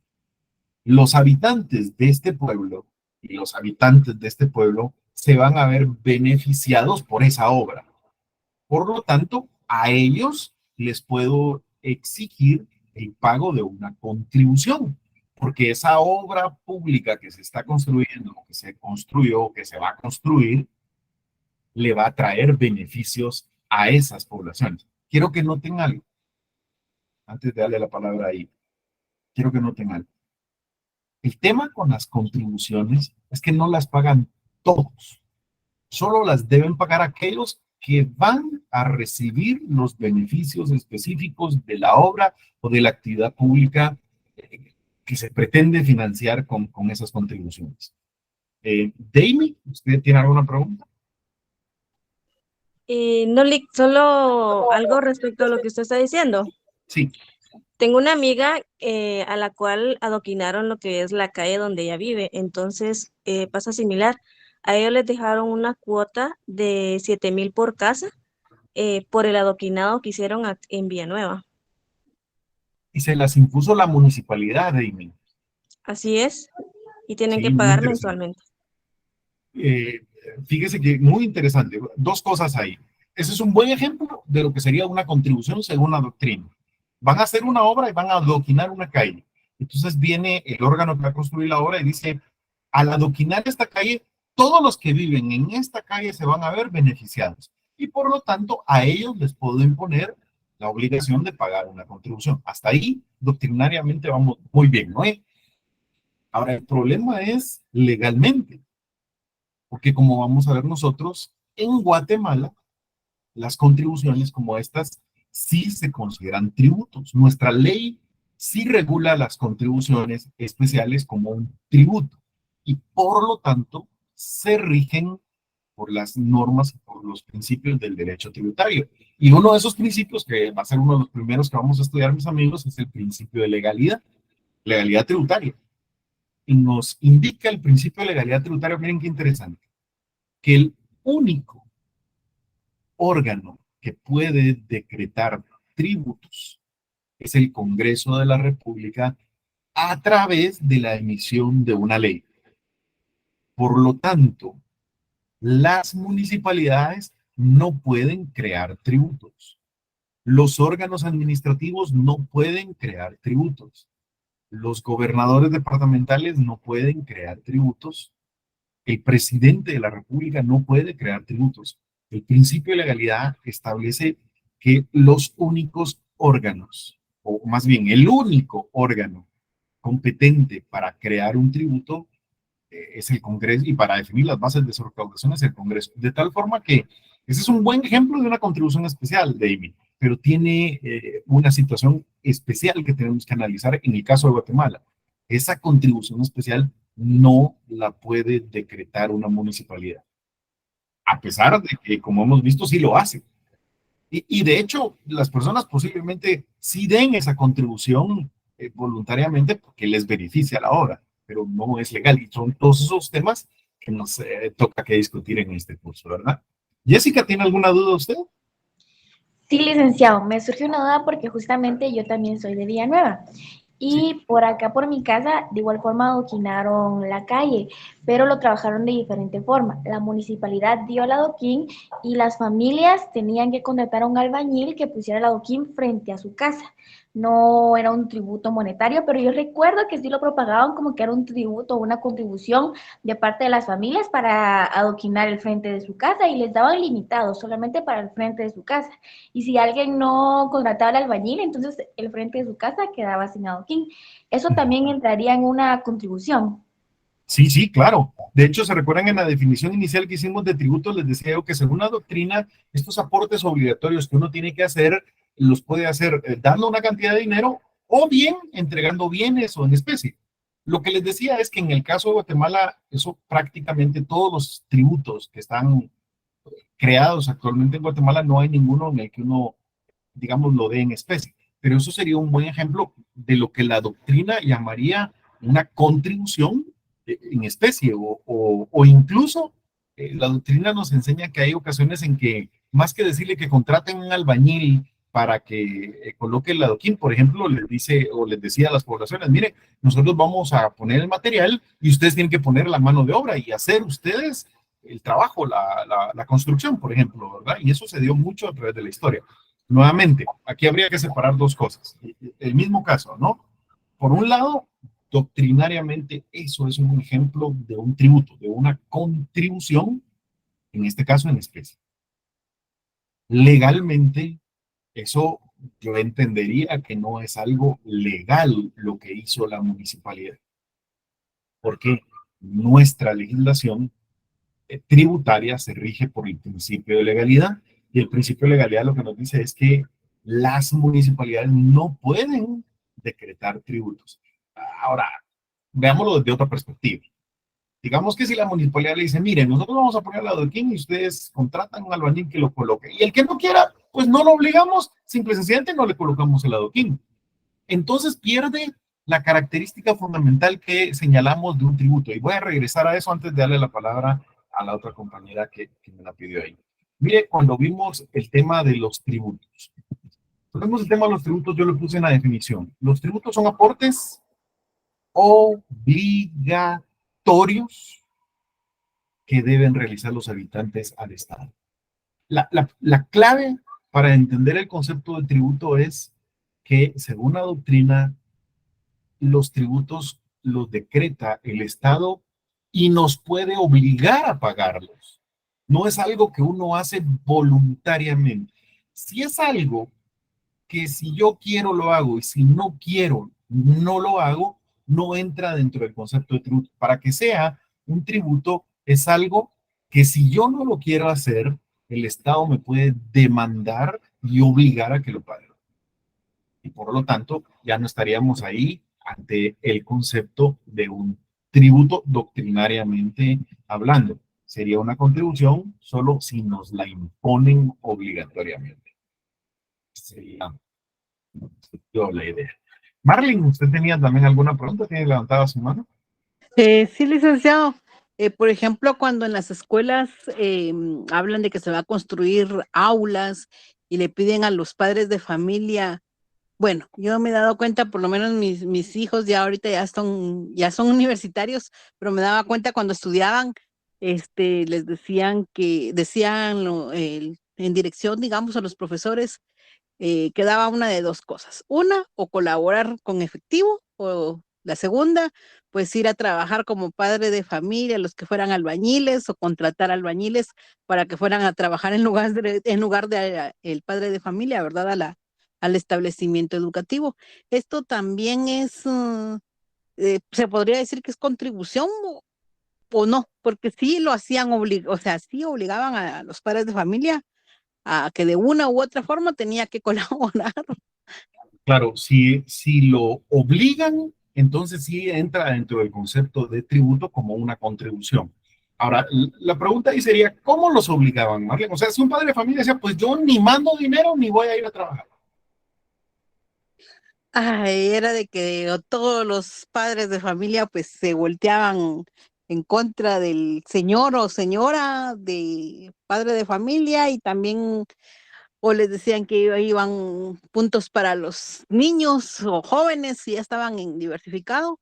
los habitantes de este pueblo y los habitantes de este pueblo se van a ver beneficiados por esa obra. Por lo tanto, a ellos les puedo exigir el pago de una contribución, porque esa obra pública que se está construyendo, que se construyó, que se va a construir, le va a traer beneficios a esas poblaciones. Quiero que noten algo, antes de darle la palabra ahí, quiero que noten algo. El tema con las contribuciones es que no las pagan todos, solo las deben pagar aquellos que van a recibir los beneficios específicos de la obra o de la actividad pública que se pretende financiar con esas contribuciones. Damie, ¿usted tiene alguna pregunta? No, Lick, solo algo respecto a lo que usted está diciendo. Sí. Tengo una amiga a la cual adoquinaron lo que es la calle donde ella vive, entonces pasa similar. A ellos les dejaron una cuota de 7,000 por casa por el adoquinado que hicieron en Villanueva. y se las impuso la municipalidad, Amy. Así es, y tienen Sí, que muy pagar interesante. mensualmente. Fíjese que muy interesante. Dos cosas ahí. Ese es un buen ejemplo de lo que sería una contribución según la doctrina. Van a hacer una obra y van a adoquinar una calle. Entonces viene el órgano que va a construir la obra y dice, al adoquinar esta calle, todos los que viven en esta calle se van a ver beneficiados. Y por lo tanto, a ellos les puedo imponer la obligación de pagar una contribución. Hasta ahí, doctrinariamente, vamos muy bien, ¿no? Ahora, el problema es legalmente, porque como vamos a ver nosotros, en Guatemala, las contribuciones como estas sí se consideran tributos. Nuestra ley sí regula las contribuciones especiales como un tributo y por lo tanto se rigen por las normas y por los principios del derecho tributario. Y uno de esos principios, que va a ser uno de los primeros que vamos a estudiar, mis amigos, es el principio de legalidad tributaria. Y nos indica el principio de legalidad tributaria, miren qué interesante, que el único órgano que puede decretar tributos es el Congreso de la República a través de la emisión de una ley. Por lo tanto, las municipalidades no pueden crear tributos. Los órganos administrativos no pueden crear tributos. Los gobernadores departamentales no pueden crear tributos. El presidente de la República no puede crear tributos. El principio de legalidad establece que los únicos órganos, o más bien el único órgano competente para crear un tributo es el Congreso, y para definir las bases de su recaudación es el Congreso. De tal forma que ese es un buen ejemplo de una contribución especial, David, pero tiene una situación especial que tenemos que analizar en el caso de Guatemala. Esa contribución especial no la puede decretar una municipalidad, a pesar de que, como hemos visto, sí lo hace. Y de hecho, las personas posiblemente sí den esa contribución voluntariamente porque les beneficia la obra, pero no es legal. Y son todos esos temas que nos toca que discutir en este curso, ¿verdad? Jessica, ¿tiene alguna duda usted? Sí, licenciado, me surgió una duda porque justamente yo también soy de Villanueva. Sí. Y por acá, por mi casa, de igual forma adoquinaron la calle, pero lo trabajaron de diferente forma. La municipalidad dio el adoquín y las familias tenían que contratar a un albañil que pusiera el adoquín frente a su casa. No era un tributo monetario, pero yo recuerdo que sí lo propagaban como que era un tributo o una contribución de parte de las familias para adoquinar el frente de su casa y les daban limitado solamente para el frente de su casa. Y si alguien no contrataba al albañil, entonces el frente de su casa quedaba sin adoquín. Eso también entraría en una contribución. Sí, sí, claro. De hecho, se recuerdan en la definición inicial que hicimos de tributos, les decía yo que según la doctrina, estos aportes obligatorios que uno tiene que hacer, los puede hacer dando una cantidad de dinero o bien entregando bienes o en especie. Lo que les decía es que en el caso de Guatemala, eso prácticamente todos los tributos que están creados actualmente en Guatemala, no hay ninguno en el que uno, digamos, lo dé en especie. Pero eso sería un buen ejemplo de lo que la doctrina llamaría una contribución en especie o incluso la doctrina nos enseña que hay ocasiones en que más que decirle que contraten un albañil para que coloque el adoquín, por ejemplo, les dice o les decía a las poblaciones, mire, nosotros vamos a poner el material y ustedes tienen que poner la mano de obra y hacer ustedes el trabajo, la construcción, por ejemplo, ¿verdad? Y eso se dio mucho a través de la historia. Nuevamente, aquí habría que separar dos cosas. El mismo caso, ¿no? Por un lado, doctrinariamente, eso es un ejemplo de un tributo, de una contribución, en este caso en especie. Legalmente, eso yo entendería que no es algo legal lo que hizo la municipalidad, porque nuestra legislación tributaria se rige por el principio de legalidad, y el principio de legalidad lo que nos dice es que las municipalidades no pueden decretar tributos. Ahora, veámoslo desde otra perspectiva. Digamos que si la municipalidad le dice, miren, nosotros vamos a poner el adoquín y ustedes contratan un albañil que lo coloque. Y el que no quiera, pues no lo obligamos, simple y sencillamente no le colocamos el adoquín. Entonces pierde la característica fundamental que señalamos de un tributo. Y voy a regresar a eso antes de darle la palabra a la otra compañera que me la pidió ahí. Mire, cuando vimos el tema de los tributos, Tenemos el tema de los tributos, yo le puse en la definición. Los tributos son aportes obligatorios que deben realizar los habitantes al Estado. La clave para entender el concepto de tributo es que, según la doctrina, los tributos los decreta el Estado y nos puede obligar a pagarlos. No es algo que uno hace voluntariamente. Si es algo que si yo quiero lo hago y si no quiero no lo hago, no entra dentro del concepto de tributo. Para que sea un tributo es algo que si yo no lo quiero hacer, el Estado me puede demandar y obligar a que lo pague. Y por lo tanto, ya no estaríamos ahí ante el concepto de un tributo doctrinariamente hablando. Sería una contribución solo si nos la imponen obligatoriamente. Sería la idea. Marlene, ¿usted tenía también alguna pregunta? ¿Tiene levantada su mano? Sí, licenciado. Por ejemplo, cuando en las escuelas hablan de que se va a construir aulas y le piden a los padres de familia, bueno, yo me he dado cuenta, por lo menos mis hijos ya ahorita ya son universitarios, pero me daba cuenta cuando estudiaban, les decían en dirección, digamos, a los profesores, quedaba una de dos cosas. Una, o colaborar con efectivo, o la segunda, pues ir a trabajar como padre de familia, los que fueran albañiles, o contratar albañiles para que fueran a trabajar en lugar de el padre de familia, ¿verdad? Al establecimiento educativo. Esto también es, se podría decir que es contribución o no, porque sí lo hacían, sí obligaban a los padres de familia a que de una u otra forma tenía que colaborar. Claro, si lo obligan, entonces sí entra dentro del concepto de tributo como una contribución. Ahora, la pregunta ahí sería, ¿cómo los obligaban, Marlene? O sea, si un padre de familia decía, pues yo ni mando dinero ni voy a ir a trabajar. Era de que todos los padres de familia pues se volteaban en contra del señor o señora de padre de familia y también o les decían que iban puntos para los niños o jóvenes si ya estaban en diversificado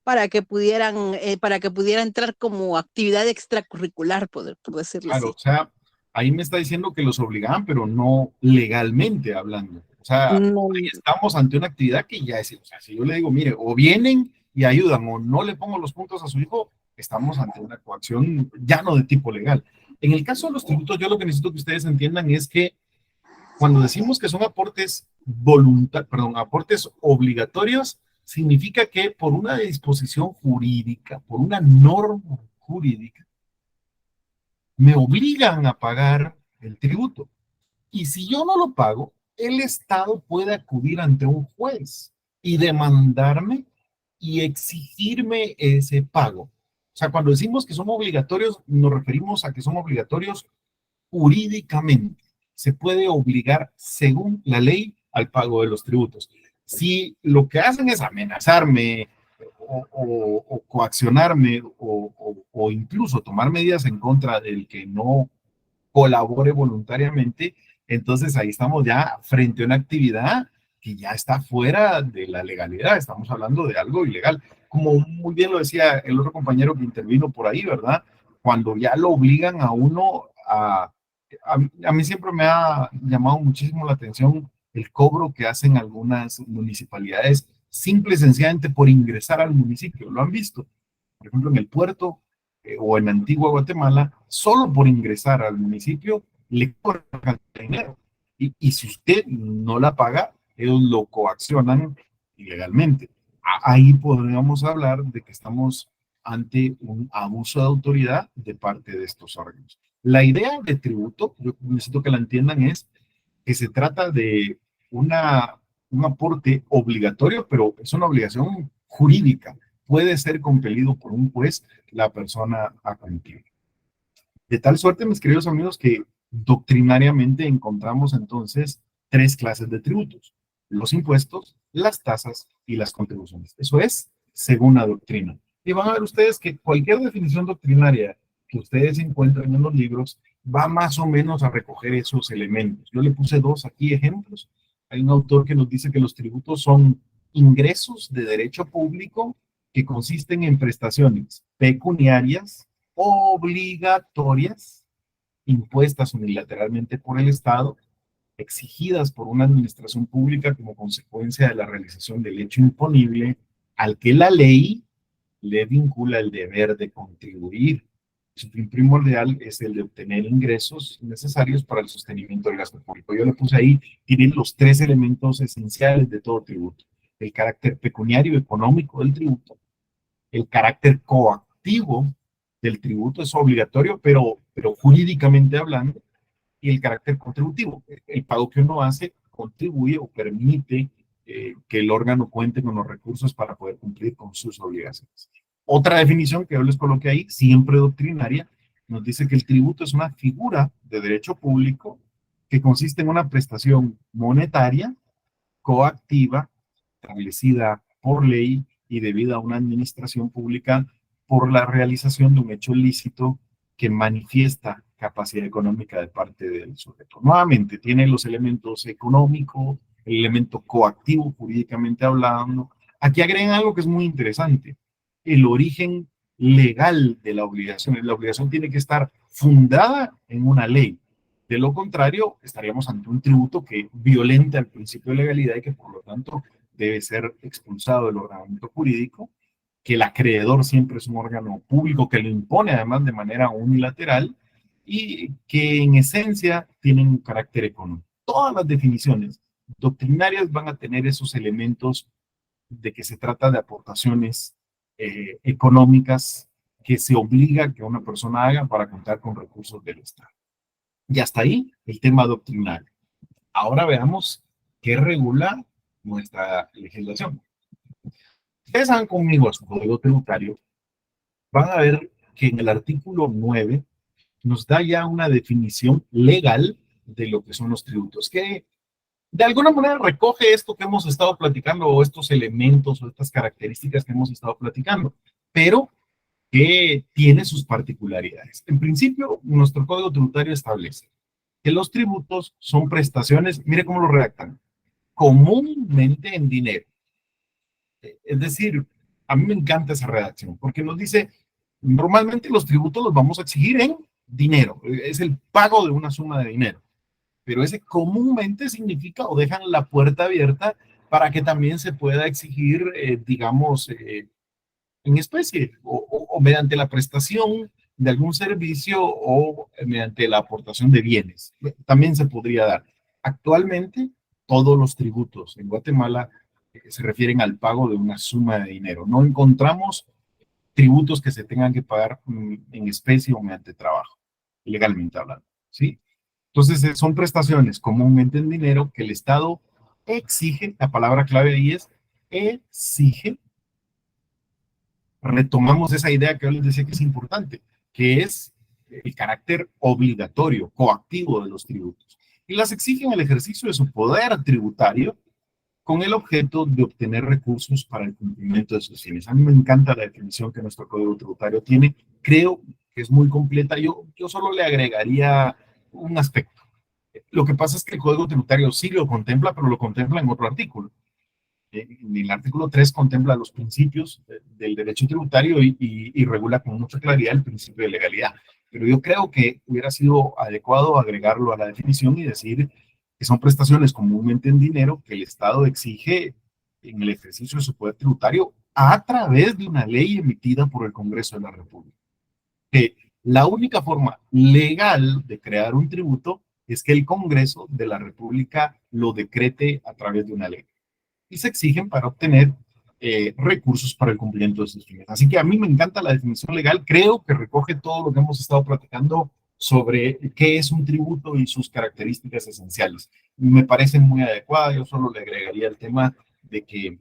para que pudiera entrar como actividad extracurricular, por decirlo Claro, así. o sea, ahí me está diciendo que los obligaban, pero no legalmente hablando. O sea, No, ahí estamos ante una actividad que ya es, o sea, si yo le digo, mire, o vienen y ayudan o no le pongo los puntos a su hijo, estamos ante una coacción ya no de tipo legal. En el caso de los tributos, yo lo que necesito que ustedes entiendan es que cuando decimos que son aportes aportes obligatorios, significa que por una disposición jurídica, por una norma jurídica, me obligan a pagar el tributo. Y si yo no lo pago, el Estado puede acudir ante un juez y demandarme y exigirme ese pago. O sea, cuando decimos que son obligatorios, nos referimos a que son obligatorios jurídicamente. Se puede obligar, según la ley, al pago de los tributos. Si lo que hacen es amenazarme o coaccionarme o incluso tomar medidas en contra del que no colabore voluntariamente, entonces ahí estamos ya frente a una actividad que ya está fuera de la legalidad, estamos hablando de algo ilegal. Como muy bien lo decía el otro compañero que intervino por ahí, ¿verdad? Cuando ya lo obligan a uno a mí siempre me ha llamado muchísimo la atención el cobro que hacen algunas municipalidades, simple y sencillamente por ingresar al municipio. ¿Lo han visto? Por ejemplo, en el puerto o en Antigua Guatemala, solo por ingresar al municipio le cobran dinero. Y si usted no la paga, ellos lo coaccionan ilegalmente. Ahí podríamos hablar de que estamos ante un abuso de autoridad de parte de estos órganos. La idea de tributo, yo necesito que la entiendan, es que se trata de un aporte obligatorio, pero es una obligación jurídica. Puede ser compelido por un juez la persona a cumplir. De tal suerte, mis queridos amigos, que doctrinariamente encontramos entonces tres clases de tributos: los impuestos, las tasas y las contribuciones. Eso es según la doctrina. Y van a ver ustedes que cualquier definición doctrinaria que ustedes encuentren en los libros va más o menos a recoger esos elementos. Yo le puse dos aquí ejemplos Hay un autor que nos dice que los tributos son ingresos de derecho público que consisten en prestaciones pecuniarias obligatorias impuestas unilateralmente por el Estado, exigidas por una administración pública como consecuencia de la realización del hecho imponible al que la ley le vincula el deber de contribuir. Su fin primordial es el de obtener ingresos necesarios para el sostenimiento del gasto público. Yo le puse ahí, tienen los 3 elementos esenciales de todo tributo: el carácter pecuniario económico del tributo, el carácter coactivo del tributo, es obligatorio, pero jurídicamente hablando, y el carácter contributivo. El pago que uno hace contribuye o permite que el órgano cuente con los recursos para poder cumplir con sus obligaciones. Otra definición que yo les coloqué ahí, siempre doctrinaria, nos dice que el tributo es una figura de derecho público que consiste en una prestación monetaria coactiva establecida por ley y debida a una administración pública por la realización de un hecho lícito que manifiesta capacidad económica de parte del sujeto. Nuevamente, tiene los elementos económicos, el elemento coactivo, jurídicamente hablando. Aquí agregan algo que es muy interesante: el origen legal de la obligación. La obligación tiene que estar fundada en una ley. De lo contrario, estaríamos ante un tributo que violenta el principio de legalidad y que, por lo tanto, debe ser expulsado del ordenamiento jurídico, que el acreedor siempre es un órgano público que lo impone además de manera unilateral y que en esencia tienen un carácter económico. Todas las definiciones doctrinarias van a tener esos elementos de que se trata de aportaciones económicas que se obliga que una persona haga para contar con recursos del Estado. Y hasta ahí el tema doctrinario. Ahora veamos qué regula nuestra legislación. Ustedes van conmigo a su código tributario, van a ver que en el artículo 9 nos da ya una definición legal de lo que son los tributos, que de alguna manera recoge esto que hemos estado platicando, o estos elementos o estas características que hemos estado platicando, pero que tiene sus particularidades. En principio, nuestro código tributario establece que los tributos son prestaciones, mire cómo lo redactan, comúnmente en dinero. Es decir, a mí me encanta esa redacción, porque nos dice, normalmente los tributos los vamos a exigir en dinero, es el pago de una suma de dinero, pero ese comúnmente significa o dejan la puerta abierta para que también se pueda exigir, digamos, en especie o mediante la prestación de algún servicio o mediante la aportación de bienes. También se podría dar. Actualmente, todos los tributos en Guatemala se refieren al pago de una suma de dinero. No encontramos tributos que se tengan que pagar en especie o mediante trabajo, legalmente hablando, ¿sí? Entonces, son prestaciones comúnmente en dinero que el Estado exige, la palabra clave ahí es exige. Retomamos esa idea que yo les decía que es importante, que es el carácter obligatorio, coactivo de los tributos. Y las exige en el ejercicio de su poder tributario con el objeto de obtener recursos para el cumplimiento de sus fines. A mí me encanta la definición que nuestro Código Tributario tiene. Creo que es muy completa. Yo solo le agregaría un aspecto. Lo que pasa es que el Código Tributario sí lo contempla, pero lo contempla en otro artículo. En el artículo 3 contempla los principios del derecho tributario y regula con mucha claridad el principio de legalidad. Pero yo creo que hubiera sido adecuado agregarlo a la definición y decir que son prestaciones comúnmente en dinero que el Estado exige en el ejercicio de su poder tributario a través de una ley emitida por el Congreso de la República. Que la única forma legal de crear un tributo es que el Congreso de la República lo decrete a través de una ley. Y se exigen para obtener recursos para el cumplimiento de sus fines. Así que a mí me encanta la definición legal, creo que recoge todo lo que hemos estado platicando sobre qué es un tributo y sus características esenciales. Me parece muy adecuada, yo solo le agregaría el tema de que,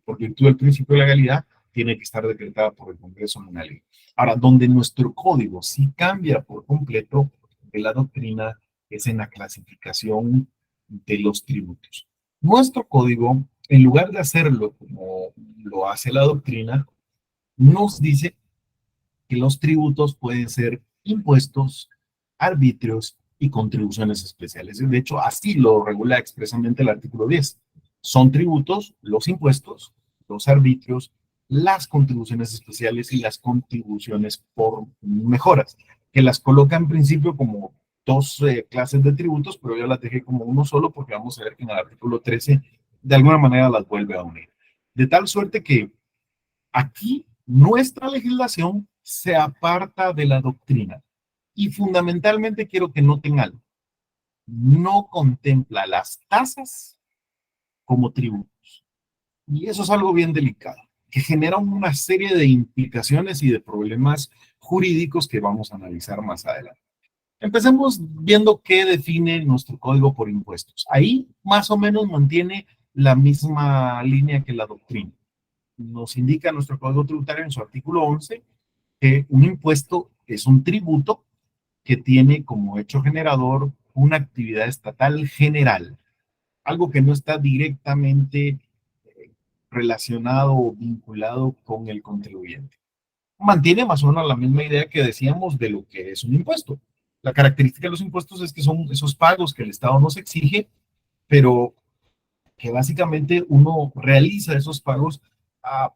por virtud del principio de legalidad, tiene que estar decretada por el Congreso en una ley. Ahora, donde nuestro código sí cambia por completo de la doctrina es en la clasificación de los tributos. Nuestro código, en lugar de hacerlo como lo hace la doctrina, nos dice que los tributos pueden ser impuestos, arbitrios y contribuciones especiales. De hecho, así lo regula expresamente el artículo 10. Son tributos los impuestos, los arbitrios, las contribuciones especiales y las contribuciones por mejoras, que las coloca en principio como dos clases de tributos, pero yo las dejé como uno solo porque vamos a ver que en el artículo 13 de alguna manera las vuelve a unir. De tal suerte que aquí nuestra legislación se aparta de la doctrina y fundamentalmente quiero que noten algo. No contempla las tasas como tributos. Y eso es algo bien delicado, que genera una serie de implicaciones y de problemas jurídicos que vamos a analizar más adelante. Empecemos viendo qué define nuestro código por impuestos. Ahí más o menos mantiene la misma línea que la doctrina. Nos indica nuestro código tributario en su artículo 11 que un impuesto es un tributo que tiene como hecho generador una actividad estatal general, algo que no está directamente relacionado o vinculado con el contribuyente. Mantiene más o menos la misma idea que decíamos de lo que es un impuesto. La característica de los impuestos es que son esos pagos que el Estado nos exige, pero que básicamente uno realiza esos pagos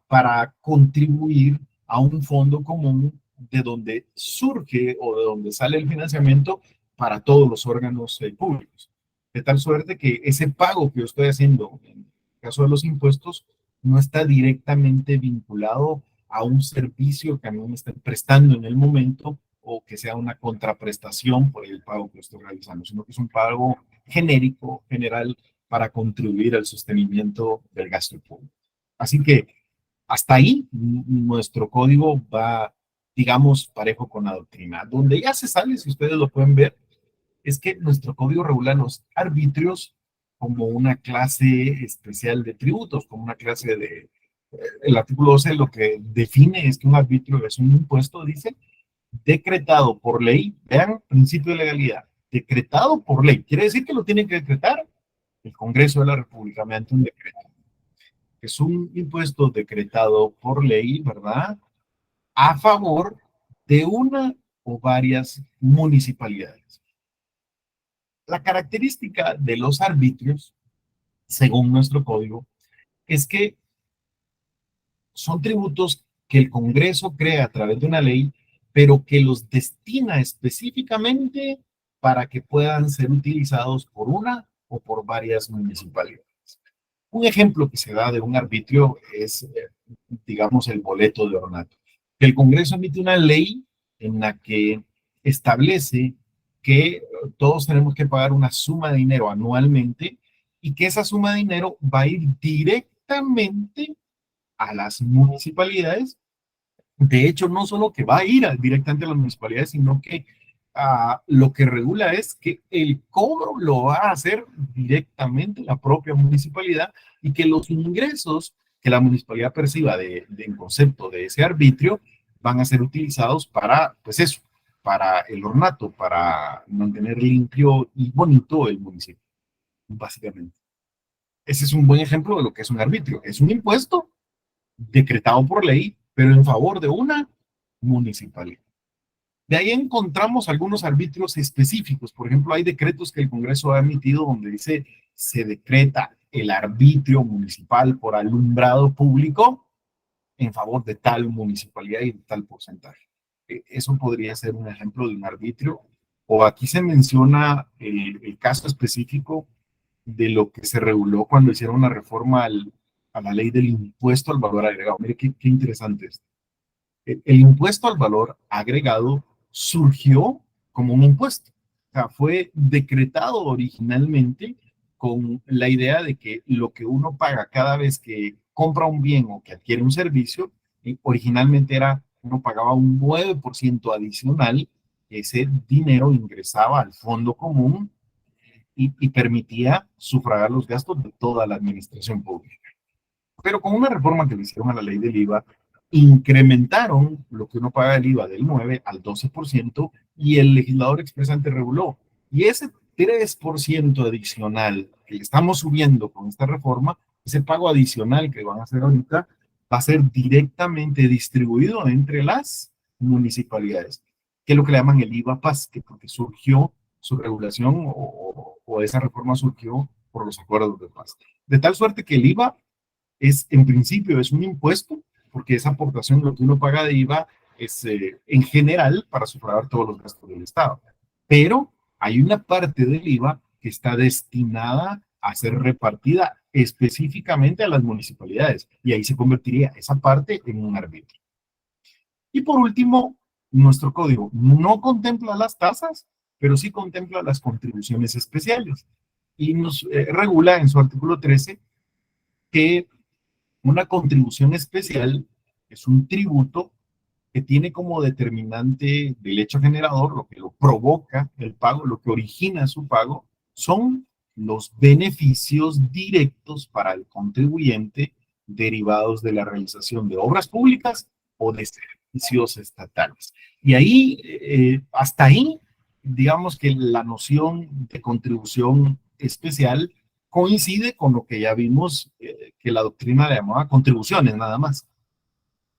para contribuir a un fondo común de donde surge o de donde sale el financiamiento para todos los órganos públicos. De tal suerte que ese pago que yo estoy haciendo en el caso de los impuestos no está directamente vinculado a un servicio que a mí me estén prestando en el momento o que sea una contraprestación por el pago que estoy realizando, sino que es un pago genérico, general, para contribuir al sostenimiento del gasto público. Así que hasta ahí nuestro código va, digamos, parejo con la doctrina. Donde ya se sale, si ustedes lo pueden ver, es que nuestro código regula los arbitrios como una clase especial de tributos, como una clase de... El artículo 12 lo que define es que un arbitrio es un impuesto, dice, decretado por ley. Vean, principio de legalidad. Decretado por ley. Quiere decir que lo tiene que decretar el Congreso de la República mediante un decreto. Es un impuesto decretado por ley, ¿verdad? A favor de una o varias municipalidades. La característica de los arbitrios, según nuestro código, es que son tributos que el Congreso crea a través de una ley, pero que los destina específicamente para que puedan ser utilizados por una o por varias municipalidades. Un ejemplo que se da de un arbitrio es, digamos, el boleto de ornato. El Congreso emite una ley en la que establece que todos tenemos que pagar una suma de dinero anualmente y que esa suma de dinero va a ir directamente a las municipalidades. De hecho, no solo que va a ir directamente a las municipalidades, sino que lo que regula es que el cobro lo va a hacer directamente la propia municipalidad y que los ingresos que la municipalidad perciba en concepto de ese arbitrio van a ser utilizados para, pues eso, para el ornato, para mantener limpio y bonito el municipio, básicamente. Ese es un buen ejemplo de lo que es un arbitrio. Es un impuesto decretado por ley, pero en favor de una municipalidad. De ahí encontramos algunos arbitrios específicos. Por ejemplo, hay decretos que el Congreso ha emitido donde dice se decreta el arbitrio municipal por alumbrado público en favor de tal municipalidad y de tal porcentaje. Eso podría ser un ejemplo de un arbitrio. O aquí se menciona el caso específico de lo que se reguló cuando hicieron una reforma a la ley del impuesto al valor agregado. Mire qué interesante es. El impuesto al valor agregado surgió como un impuesto. O sea, fue decretado originalmente con la idea de que lo que uno paga cada vez que compra un bien o que adquiere un servicio, originalmente era, uno pagaba un 9% adicional, ese dinero ingresaba al fondo común y permitía sufragar los gastos de toda la administración pública. Pero con una reforma que le hicieron a la ley del IVA, incrementaron lo que uno paga del IVA del 9 al 12% y el legislador expresamente reguló. Y ese 3% adicional que le estamos subiendo con esta reforma, ese pago adicional que van a hacer ahorita, va a ser directamente distribuido entre las municipalidades, que es lo que le llaman el IVA PAS, que porque surgió su regulación o esa reforma surgió por los acuerdos de paz. De tal suerte que el IVA en principio, es un impuesto, porque esa aportación, lo que uno paga de IVA, es en general para sufragar todos los gastos del Estado. Pero hay una parte del IVA que está destinada a ser repartida específicamente a las municipalidades, y ahí se convertiría esa parte en un arbitrio. Y por último, nuestro código no contempla las tasas, pero sí contempla las contribuciones especiales, y nos regula en su artículo 13 que una contribución especial es un tributo que tiene como determinante del hecho generador, lo que lo provoca el pago, lo que origina su pago, son los beneficios directos para el contribuyente derivados de la realización de obras públicas o de servicios estatales. Y ahí, hasta ahí, digamos que la noción de contribución especial coincide con lo que ya vimos que la doctrina le llamaba contribuciones nada más.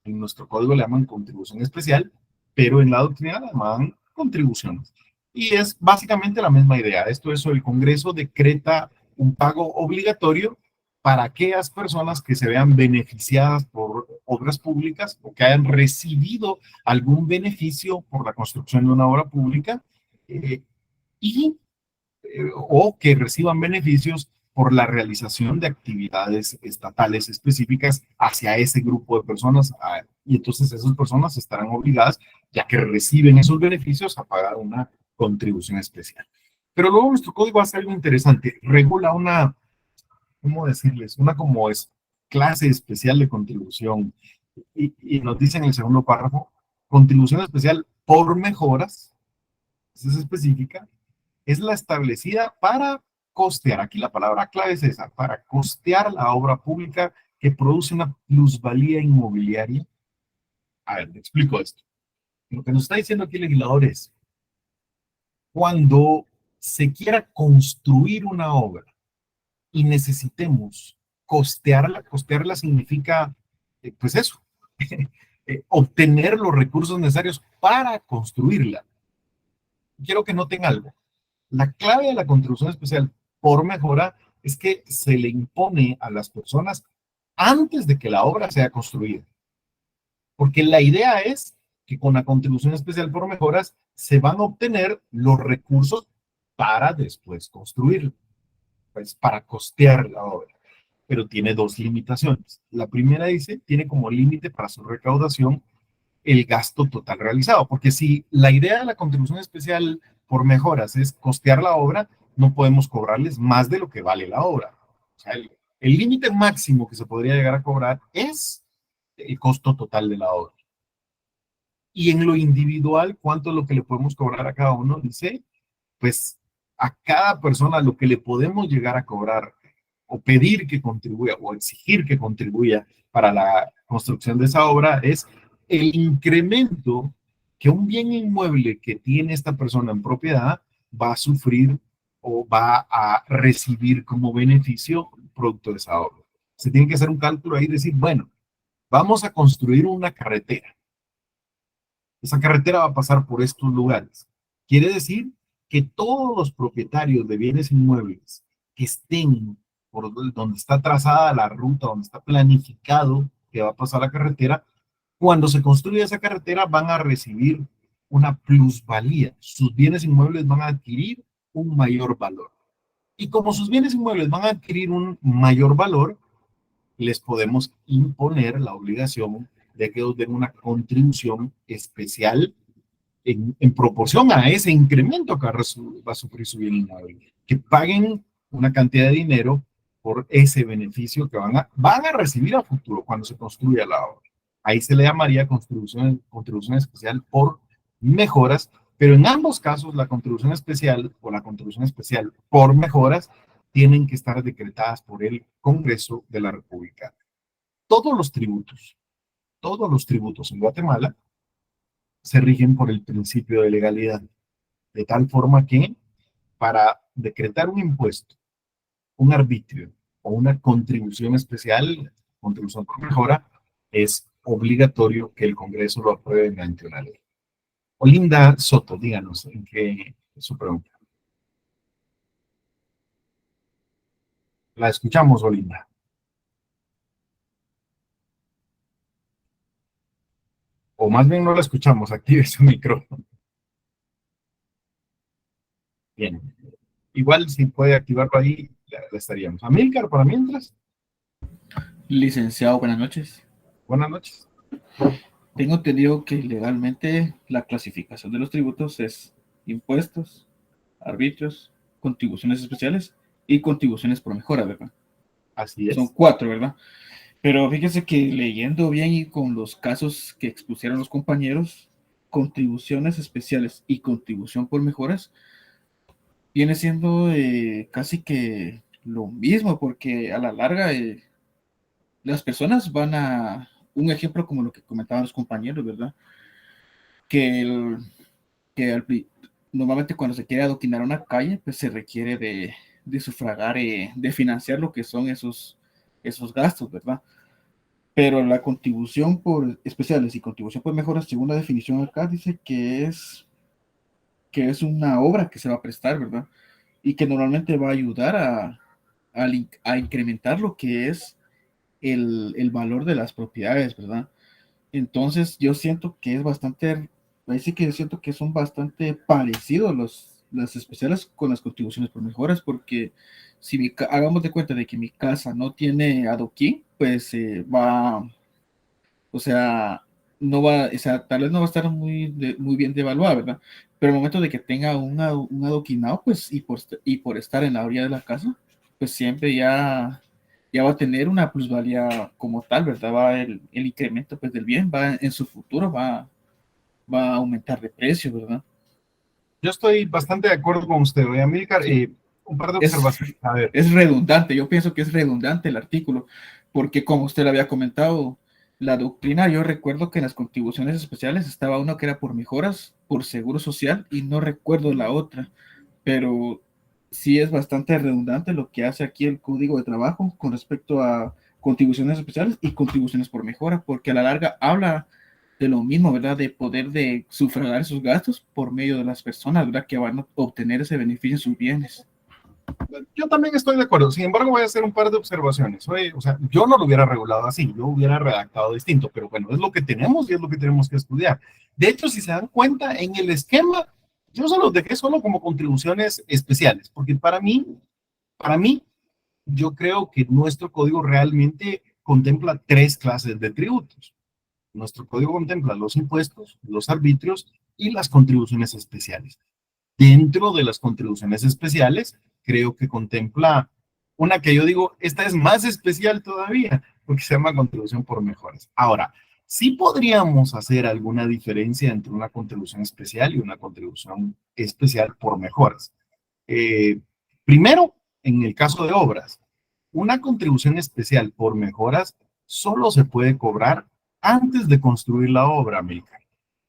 En nuestro código le llaman contribución especial, pero en la doctrina le llamaban contribuciones. Y es básicamente la misma idea. Esto es, el Congreso decreta un pago obligatorio para aquellas personas que se vean beneficiadas por obras públicas o que hayan recibido algún beneficio por la construcción de una obra pública o que reciban beneficios por la realización de actividades estatales específicas hacia ese grupo de personas, y entonces esas personas estarán obligadas, ya que reciben esos beneficios, a pagar una contribución especial. Pero luego nuestro código hace algo interesante, regula una, ¿cómo decirles? Una como es clase especial de contribución, y nos dice en el segundo párrafo, contribución especial por mejoras, esa es específica, es la establecida para costear, aquí la palabra clave es esa, para costear la obra pública que produce una plusvalía inmobiliaria. A ver, te explico esto. Lo que nos está diciendo aquí el legislador es, cuando se quiera construir una obra y necesitemos costearla significa, pues eso, obtener los recursos necesarios para construirla. Quiero que noten algo. La clave de la contribución especial por mejora es que se le impone a las personas antes de que la obra sea construida. Porque la idea es que con la contribución especial por mejoras se van a obtener los recursos para después construir, pues para costear la obra. Pero tiene dos limitaciones. La primera dice, tiene como límite para su recaudación el gasto total realizado, porque si la idea de la contribución especial por mejoras es costear la obra, no podemos cobrarles más de lo que vale la obra. O sea, el límite máximo que se podría llegar a cobrar es el costo total de la obra. Y en lo individual, ¿cuánto es lo que le podemos cobrar a cada uno? Dice, pues a cada persona lo que le podemos llegar a cobrar o pedir que contribuya o exigir que contribuya para la construcción de esa obra es el incremento que un bien inmueble que tiene esta persona en propiedad va a sufrir o va a recibir como beneficio producto de esa obra. Se tiene que hacer un cálculo ahí y decir, bueno, vamos a construir una carretera. Esa carretera va a pasar por estos lugares. Quiere decir que todos los propietarios de bienes inmuebles que estén por donde está trazada la ruta, donde está planificado que va a pasar la carretera, cuando se construye esa carretera van a recibir una plusvalía. Sus bienes inmuebles van a adquirir un mayor valor. Y como sus bienes inmuebles van a adquirir un mayor valor, les podemos imponer la obligación de que ellos den una contribución especial en proporción a ese incremento que va a sufrir su bien inmueble. Que paguen una cantidad de dinero por ese beneficio que van a recibir a futuro cuando se construya la obra. Ahí se le llamaría contribución especial por mejoras, pero en ambos casos la contribución especial o la contribución especial por mejoras tienen que estar decretadas por el Congreso de la República. Todos los tributos en Guatemala se rigen por el principio de legalidad, de tal forma que para decretar un impuesto, un arbitrio o una contribución especial, contribución por mejora, es obligatorio que el Congreso lo apruebe mediante una ley. Olinda Soto, díganos en qué es su pregunta. La escuchamos, Olinda. O más bien no la escuchamos, active su micrófono. Bien. Igual si puede activarlo ahí, la estaríamos. Amílcar, para mientras. Licenciado, buenas noches. Buenas noches. Tengo entendido que legalmente la clasificación de los tributos es impuestos, arbitrios, contribuciones especiales y contribuciones por mejora, ¿verdad? Así es. Son 4, ¿verdad? Pero fíjese que leyendo bien y con los casos que expusieron los compañeros, contribuciones especiales y contribución por mejoras, viene siendo casi que lo mismo, porque a la larga las personas van a, un ejemplo como lo que comentaban los compañeros, ¿verdad? Que, normalmente cuando se quiere adoquinar una calle, pues se requiere de sufragar, de financiar lo que son esos gastos, ¿verdad? Pero la contribución por especiales y contribución por mejoras, según la definición acá, dice que es una obra que se va a prestar, ¿verdad? Y que normalmente va a ayudar a incrementar lo que es el valor de las propiedades, ¿verdad? Entonces yo siento que es bastante, ahí sí que yo siento que son bastante parecidos las especiales con las contribuciones por mejoras, porque si hagamos de cuenta de que mi casa no tiene adoquín, pues o sea, no va, o sea, tal vez no va a estar muy bien devaluada, ¿verdad? Pero el momento de que tenga un adoquinado, pues, y por estar en la orilla de la casa, pues siempre ya va a tener una plusvalía como tal, ¿verdad? Va el incremento pues, del bien, va en su futuro, va a aumentar de precio, ¿verdad? Yo estoy bastante de acuerdo con usted, Amílcar. Un par de observaciones. A ver. Es redundante, yo pienso que es redundante el artículo, porque como usted lo había comentado, la doctrina, yo recuerdo que en las contribuciones especiales estaba una que era por mejoras, por seguro social, y no recuerdo la otra, pero sí es bastante redundante lo que hace aquí el Código de Trabajo con respecto a contribuciones especiales y contribuciones por mejora, porque a la larga habla de lo mismo, ¿verdad? De poder de sufragar esos gastos por medio de las personas, ¿verdad? Que van a obtener ese beneficio en sus bienes. Yo también estoy de acuerdo. Sin embargo, voy a hacer un par de observaciones. O sea, yo no lo hubiera regulado así, yo hubiera redactado distinto, pero bueno, es lo que tenemos y es lo que tenemos que estudiar. De hecho, si se dan cuenta, en el esquema, yo se los dejé solo como contribuciones especiales, porque para mí, yo creo que nuestro código realmente contempla 3 clases de tributos. Nuestro código contempla los impuestos, los arbitrios y las contribuciones especiales. Dentro de las contribuciones especiales, creo que contempla una que yo digo, esta es más especial todavía, porque se llama contribución por mejoras. Ahora, sí podríamos hacer alguna diferencia entre una contribución especial y una contribución especial por mejoras. Primero, en el caso de obras, una contribución especial por mejoras solo se puede cobrar antes de construir la obra, Amílcar.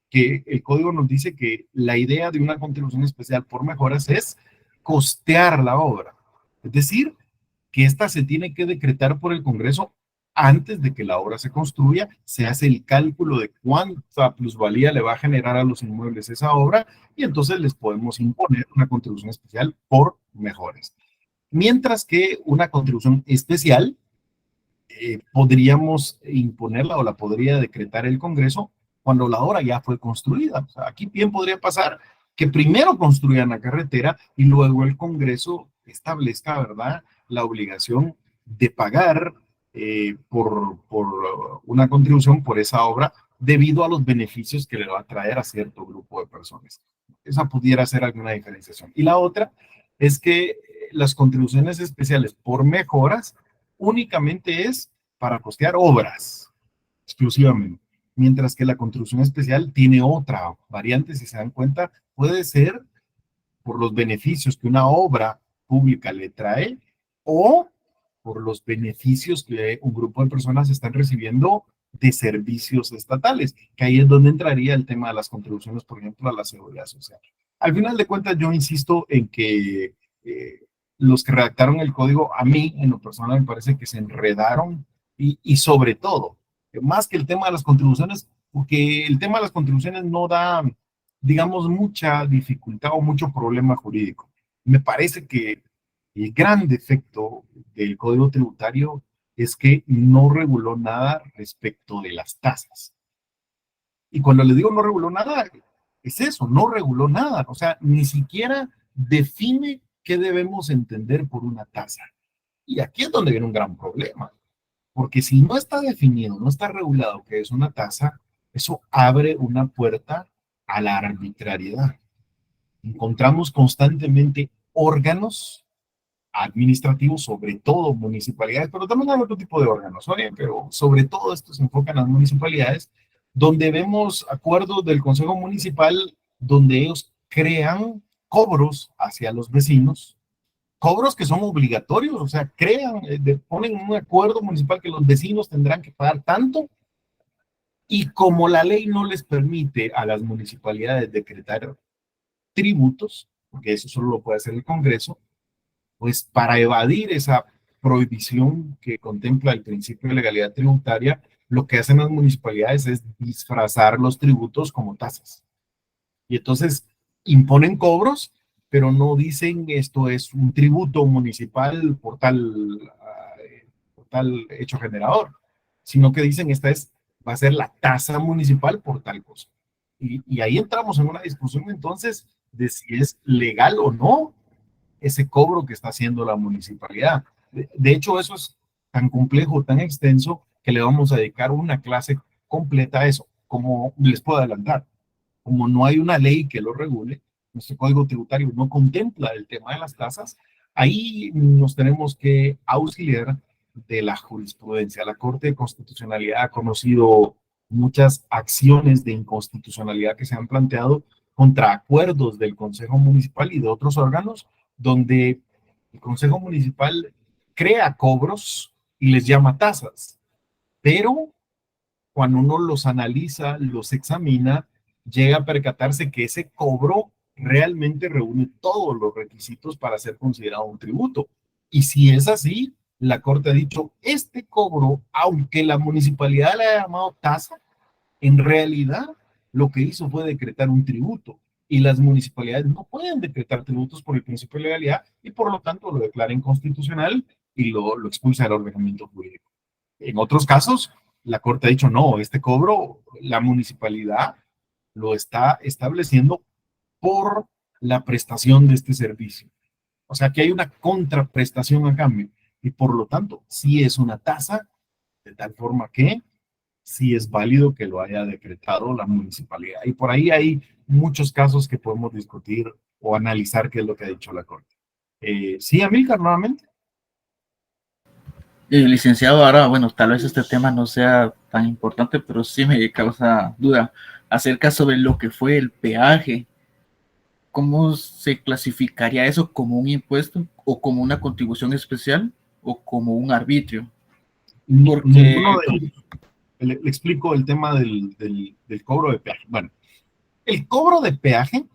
Que el código nos dice que la idea de una contribución especial por mejoras es costear la obra. Es decir, que esta se tiene que decretar por el Congreso antes de que la obra se construya. Se hace el cálculo de cuánta plusvalía le va a generar a los inmuebles esa obra y entonces les podemos imponer una contribución especial por mejoras. Mientras que una contribución especial podríamos imponerla o la podría decretar el Congreso cuando la obra ya fue construida. O sea, aquí bien podría pasar que primero construyan la carretera y luego el Congreso establezca, ¿verdad?, la obligación de pagar por una contribución por esa obra debido a los beneficios que le va a traer a cierto grupo de personas. Esa pudiera ser alguna diferenciación. Y la otra es que las contribuciones especiales por mejoras únicamente es para costear obras, exclusivamente. Mientras que la contribución especial tiene otra variante, si se dan cuenta, puede ser por los beneficios que una obra pública le trae o por los beneficios que un grupo de personas están recibiendo de servicios estatales, que ahí es donde entraría el tema de las contribuciones, por ejemplo, a la seguridad social. Al final de cuentas, yo insisto en que los que redactaron el código, a mí, en lo personal, me parece que se enredaron y sobre todo, más que el tema de las contribuciones, porque el tema de las contribuciones no da, digamos, mucha dificultad o mucho problema jurídico. Me parece que El gran defecto del Código Tributario es que no reguló nada respecto de las tasas. Y cuando le digo no reguló nada, es eso, no reguló nada. O sea, ni siquiera define qué debemos entender por una tasa. Y aquí es donde viene un gran problema. Porque si no está definido, no está regulado qué es una tasa, eso abre una puerta a la arbitrariedad. Encontramos constantemente órganos administrativos, sobre todo municipalidades, pero también hay otro tipo de órganos, ¿oye? Pero sobre todo esto se enfoca en las municipalidades, donde vemos acuerdos del Consejo Municipal donde ellos crean cobros hacia los vecinos, cobros que son obligatorios, o sea, ponen un acuerdo municipal que los vecinos tendrán que pagar tanto, y como la ley no les permite a las municipalidades decretar tributos, porque eso solo lo puede hacer el Congreso, pues para evadir esa prohibición que contempla el principio de legalidad tributaria, lo que hacen las municipalidades es disfrazar los tributos como tasas. Y entonces imponen cobros, pero no dicen esto es un tributo municipal por tal hecho generador, sino que dicen va a ser la tasa municipal por tal cosa. Y ahí entramos en una discusión entonces de si es legal o no ese cobro que está haciendo la municipalidad. De hecho, eso es tan complejo, tan extenso, que le vamos a dedicar una clase completa a eso. Como les puedo adelantar, como no hay una ley que lo regule, nuestro Código Tributario no contempla el tema de las tasas, ahí nos tenemos que auxiliar de la jurisprudencia. La Corte de Constitucionalidad ha conocido muchas acciones de inconstitucionalidad que se han planteado contra acuerdos del Consejo Municipal y de otros órganos, donde el Consejo Municipal crea cobros y les llama tasas, pero cuando uno los analiza, los examina, llega a percatarse que ese cobro realmente reúne todos los requisitos para ser considerado un tributo. Y si es así, la Corte ha dicho, este cobro, aunque la municipalidad le haya llamado tasa, en realidad lo que hizo fue decretar un tributo. Y las municipalidades no pueden decretar tributos por el principio de legalidad y por lo tanto lo declara inconstitucional y lo expulsa del ordenamiento jurídico. En otros casos, la Corte ha dicho, no, este cobro, la municipalidad lo está estableciendo por la prestación de este servicio. O sea que hay una contraprestación a cambio y por lo tanto sí es una tasa, de tal forma que sí es válido que lo haya decretado la municipalidad. Y por ahí hay muchos casos que podemos discutir o analizar qué es lo que ha dicho la Corte. Sí, Amílcar, nuevamente. Licenciado, ahora, bueno, tal vez este tema no sea tan importante, pero sí me causa duda acerca sobre lo que fue el peaje. ¿Cómo se clasificaría eso? ¿Como un impuesto o como una contribución especial o como un arbitrio? Porque le explico el tema del cobro de peaje. Bueno, el cobro de peaje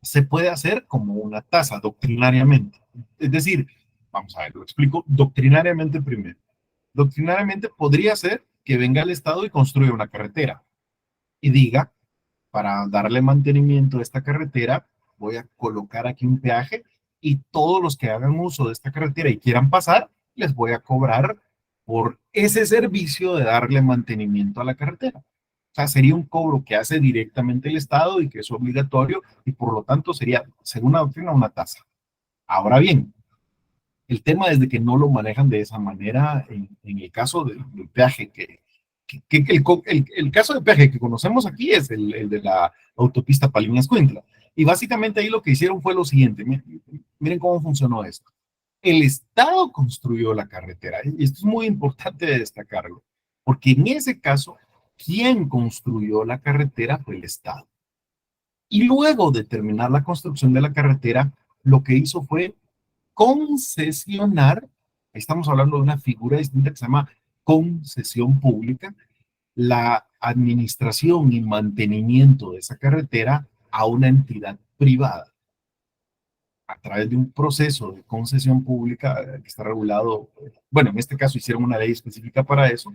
se puede hacer como una tasa doctrinariamente. Es decir, vamos a ver, lo explico doctrinariamente primero. Doctrinariamente podría ser que venga el Estado y construya una carretera y diga, para darle mantenimiento a esta carretera, voy a colocar aquí un peaje y todos los que hagan uso de esta carretera y quieran pasar, les voy a cobrar por ese servicio de darle mantenimiento a la carretera. O sea, sería un cobro que hace directamente el Estado y que es obligatorio y por lo tanto sería, según la doctrina, una tasa. Ahora bien, el tema es de que no lo manejan de esa manera en el caso del peaje, el caso de peaje que conocemos aquí es el de la autopista Palinas-Cuintla. Y básicamente ahí lo que hicieron fue lo siguiente, miren cómo funcionó esto. El Estado construyó la carretera, y esto es muy importante de destacarlo, porque en ese caso, quien construyó la carretera fue el Estado. Y luego de terminar la construcción de la carretera, lo que hizo fue concesionar, estamos hablando de una figura distinta que se llama concesión pública, la administración y mantenimiento de esa carretera a una entidad privada a través de un proceso de concesión pública que está regulado. Bueno, en este caso hicieron una ley específica para eso,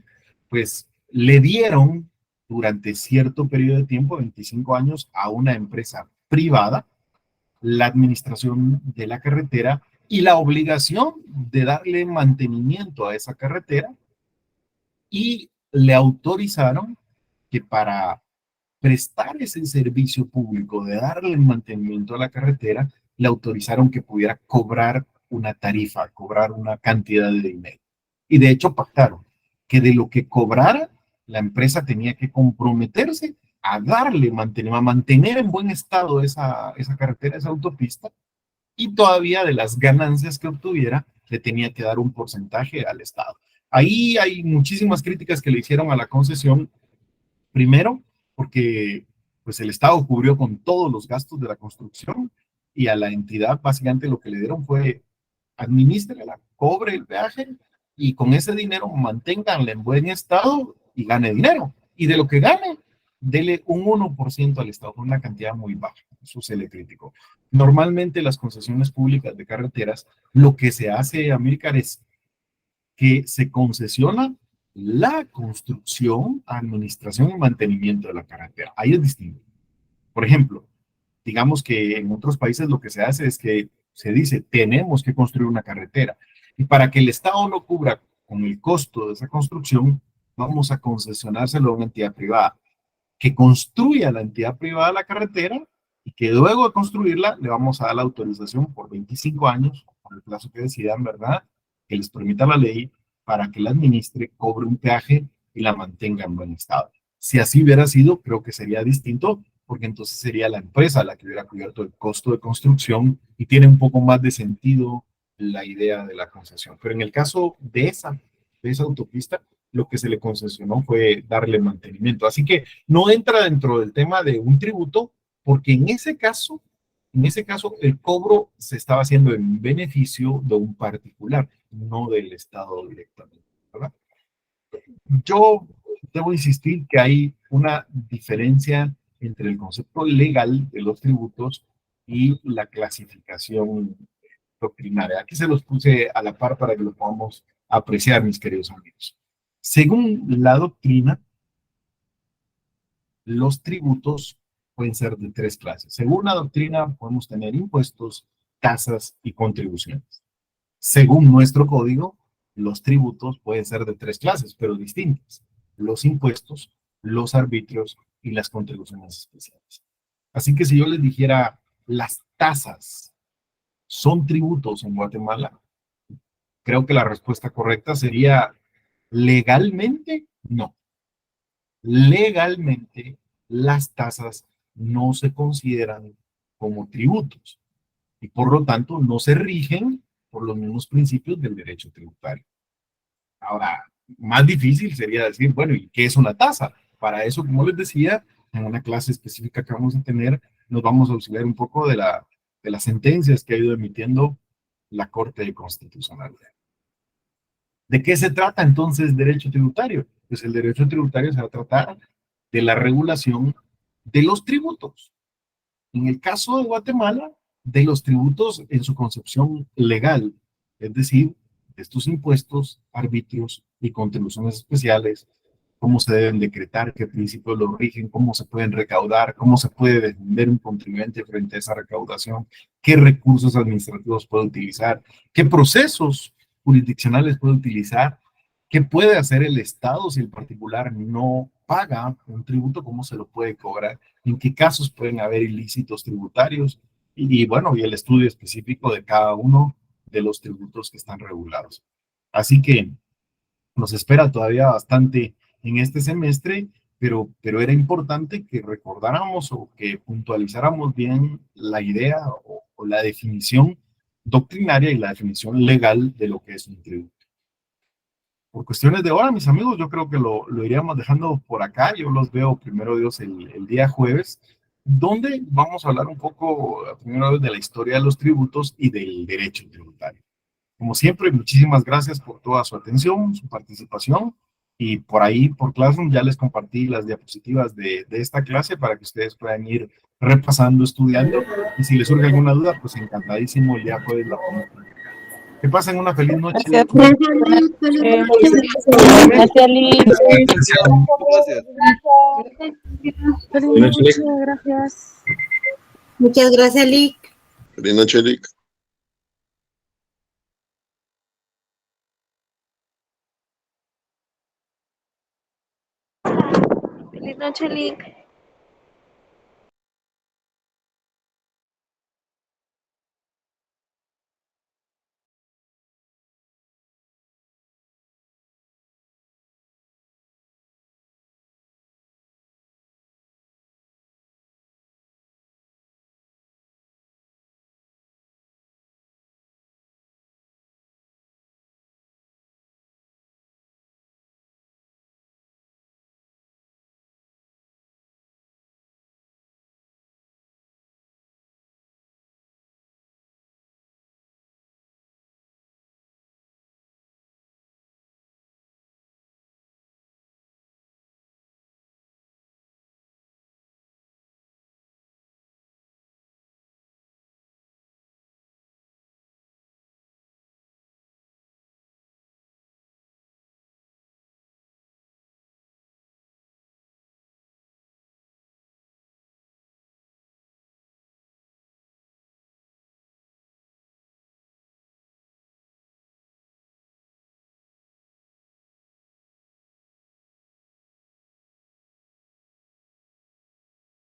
pues le dieron durante cierto periodo de tiempo, 25 años, a una empresa privada la administración de la carretera y la obligación de darle mantenimiento a esa carretera, y le autorizaron que para prestar ese servicio público de darle mantenimiento a la carretera, le autorizaron que pudiera cobrar una tarifa, cobrar una cantidad de dinero. Y de hecho pactaron que de lo que cobrara, la empresa tenía que comprometerse a darle mantenimiento, a mantener en buen estado esa carretera, esa autopista, y todavía de las ganancias que obtuviera, le tenía que dar un porcentaje al Estado. Ahí hay muchísimas críticas que le hicieron a la concesión. Primero, porque pues el Estado cubrió con todos los gastos de la construcción, y a la entidad básicamente lo que le dieron fue administrela, cobre el peaje, y con ese dinero manténganla en buen estado y gane dinero. Y de lo que gane, dele un 1% al Estado, una cantidad muy baja. Eso se le criticó. Normalmente las concesiones públicas de carreteras, lo que se hace, Amílcar, es que se concesiona la construcción, administración y mantenimiento de la carretera. Ahí es distinto. Por ejemplo, digamos que en otros países lo que se hace es que se dice, tenemos que construir una carretera, y para que el Estado no cubra con el costo de esa construcción, vamos a concesionárselo a una entidad privada, que construya la entidad privada la carretera, y que luego de construirla le vamos a dar la autorización por 25 años, por el plazo que decidan, ¿verdad?, que les permita la ley, para que la administre, cobre un peaje y la mantenga en buen estado. Si así hubiera sido, creo que sería distinto, porque entonces sería la empresa la que hubiera cubierto el costo de construcción, y tiene un poco más de sentido la idea de la concesión. Pero en el caso de esa autopista, lo que se le concesionó fue darle mantenimiento. Así que no entra dentro del tema de un tributo, porque en ese caso el cobro se estaba haciendo en beneficio de un particular, no del Estado directamente, ¿verdad? Yo debo insistir que hay una diferencia entre el concepto legal de los tributos y la clasificación doctrinaria. Aquí se los puse a la par para que lo podamos apreciar, mis queridos amigos. Según la doctrina, los tributos pueden ser de 3 clases. Según la doctrina, podemos tener impuestos, tasas y contribuciones. Según nuestro código, los tributos pueden ser de 3 clases, pero distintas: los impuestos, los arbitrios y las contribuciones especiales. Así que si yo les dijera, las tasas son tributos en Guatemala, creo que la respuesta correcta sería, legalmente, no. Legalmente, las tasas no se consideran como tributos, y por lo tanto no se rigen por los mismos principios del derecho tributario. Ahora, más difícil sería decir, bueno, ¿y qué es una tasa? Para eso, como les decía, en una clase específica que vamos a tener, nos vamos a auxiliar un poco de las sentencias que ha ido emitiendo la Corte de Constitucionalidad. ¿De qué se trata entonces derecho tributario? Pues el derecho tributario se va a tratar de la regulación de los tributos. En el caso de Guatemala, de los tributos en su concepción legal, es decir, de estos impuestos, arbitrios y contribuciones especiales, cómo se deben decretar, qué principios los rigen, cómo se pueden recaudar, cómo se puede defender un contribuyente frente a esa recaudación, qué recursos administrativos puede utilizar, qué procesos jurisdiccionales puede utilizar, qué puede hacer el Estado si el particular no paga un tributo, cómo se lo puede cobrar, en qué casos pueden haber ilícitos tributarios, y bueno, y el estudio específico de cada uno de los tributos que están regulados. Así que nos espera todavía bastante en este semestre, pero era importante que recordáramos o que puntualizáramos bien la idea o la definición doctrinaria y la definición legal de lo que es un tributo. Por cuestiones de hora, mis amigos, yo creo que lo iríamos dejando por acá. Yo los veo, primero Dios, el día jueves, donde vamos a hablar un poco, primero de la historia de los tributos y del derecho tributario. Como siempre, muchísimas gracias por toda su atención, su participación, y por ahí, por Classroom, ya les compartí las diapositivas de esta clase para que ustedes puedan ir repasando, estudiando, y si les surge alguna duda, pues encantadísimo, el día jueves la ponemos. Que pasen una feliz noche. Gracias, Lick. Gracias. Muchas gracias, Lick. Feliz noche, Lick. Feliz noche, Link.